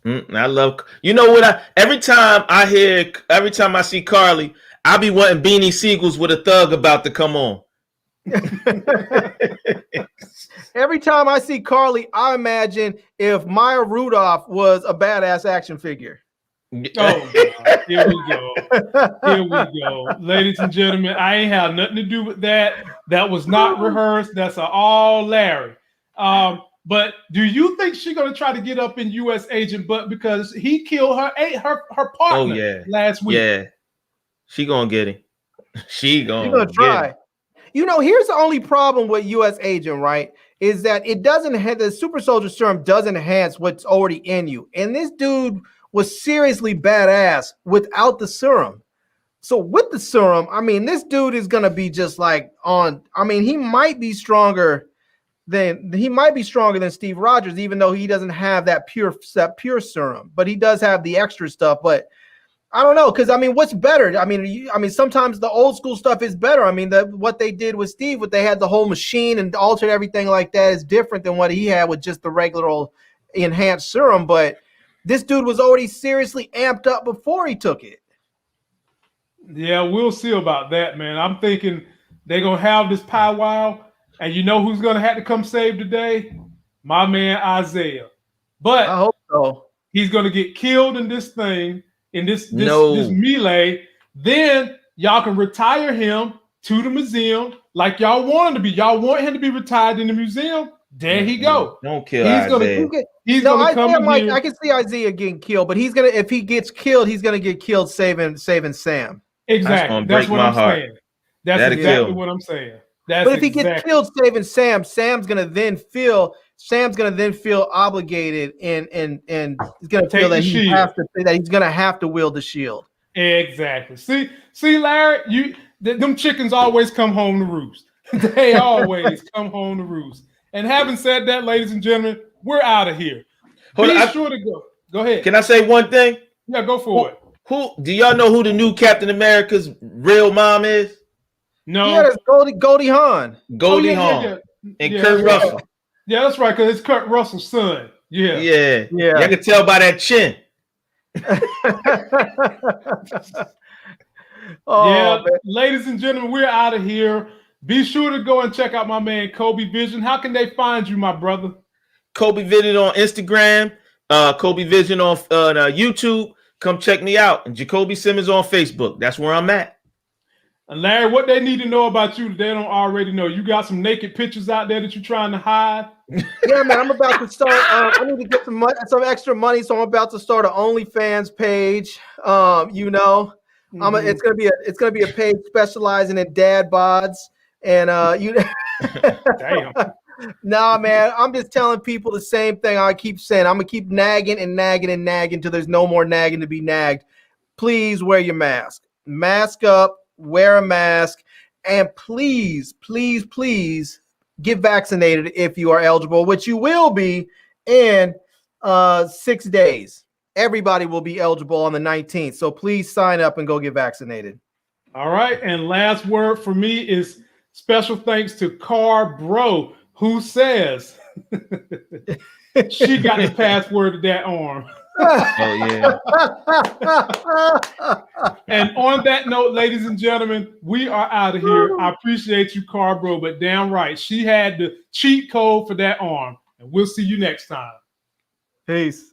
[SPEAKER 3] I love. You know what? Every time I see Carly, I be wanting Beanie Siegels with a thug about to come on.
[SPEAKER 2] Every time I see Carly, I imagine if Maya Rudolph was a badass action figure.
[SPEAKER 1] Oh, God. Here we go. Here we go. Ladies and gentlemen, I ain't have nothing to do with that. That was not rehearsed. That's all Larry. But do you think she's going to try to get up in U.S. Agent Butt because he killed her partner last week?
[SPEAKER 3] Yeah. She going to get him. She going to
[SPEAKER 2] try. You know, here's the only problem with U.S. Agent, right? Is that it doesn't have the super soldier serum doesn't enhance what's already in you. And this dude was seriously badass without the serum. So with the serum, I mean, this dude is gonna be just like on. I mean, he might be stronger than Steve Rogers, even though he doesn't have that pure serum, but he does have the extra stuff. But I don't know, because I mean, what's better? I mean, sometimes the old school stuff is better. I mean, what they did with Steve, what they had the whole machine and altered everything like that is different than what he had with just the regular old enhanced serum. But this dude was already seriously amped up before he took it.
[SPEAKER 1] Yeah, we'll see about that, man. I'm thinking they're gonna have this powwow, and you know who's gonna have to come save the day? My man Isaiah. But
[SPEAKER 2] I hope so.
[SPEAKER 1] He's gonna get killed in this thing. In this melee, then y'all can retire him to the museum like y'all want him to be. Y'all want him to be retired in the museum. There he go.
[SPEAKER 3] Don't kill Isaiah.
[SPEAKER 1] He's gonna come in here.
[SPEAKER 2] I can see Isaiah getting killed, but if he gets killed, he's gonna get killed saving Sam.
[SPEAKER 1] Exactly. That's what I'm saying. That's exactly what I'm saying.
[SPEAKER 2] But if he gets killed saving Sam, Sam's gonna then feel obligated and he's gonna feel that he's gonna have to wield the shield.
[SPEAKER 1] Exactly. See, Larry, them chickens always come home to roost. They always come home to roost. And having said that, ladies and gentlemen, we're out of here. Be sure to go. Go ahead.
[SPEAKER 3] Can I say one thing?
[SPEAKER 1] Yeah, go for it.
[SPEAKER 3] Who do y'all know who the new Captain America's real mom is?
[SPEAKER 1] No.
[SPEAKER 2] Yeah, it's Goldie Hawn.
[SPEAKER 3] Goldie Hawn. And Kurt Russell.
[SPEAKER 1] Right. Yeah, that's right, because it's Kurt Russell's son. Yeah.
[SPEAKER 3] You can tell by that chin.
[SPEAKER 1] Ladies and gentlemen, we're out of here. Be sure to go and check out my man Kobe Vision. How can they find you, my brother?
[SPEAKER 3] Kobe Vision on Instagram, Kobe Vision on YouTube. Come check me out. And Jacoby Simmons on Facebook. That's where I'm at.
[SPEAKER 1] And Larry, what they need to know about you that they don't already know. You got some naked pictures out there that you're trying to hide?
[SPEAKER 2] Yeah, man, I'm about to start. I need to get some extra money, so I'm about to start an OnlyFans page. It's gonna be a page specializing in dad bods, and
[SPEAKER 1] Damn.
[SPEAKER 2] Nah, man, I'm just telling people the same thing I keep saying. I'm gonna keep nagging and nagging and nagging until there's no more nagging to be nagged. Please wear your mask. Mask up. Wear a mask, and please, please, please get vaccinated if you are eligible, which you will be in 6 days. Everybody will be eligible on the 19th. So please sign up and go get vaccinated.
[SPEAKER 1] All right. And last word for me is special thanks to Car Bro, who says she got the password to that arm.
[SPEAKER 3] Oh yeah.
[SPEAKER 1] And on that note, ladies and gentlemen, we are out of here. I appreciate you, Car Bro, but damn right, she had the cheat code for that arm. And we'll see you next time.
[SPEAKER 2] Peace.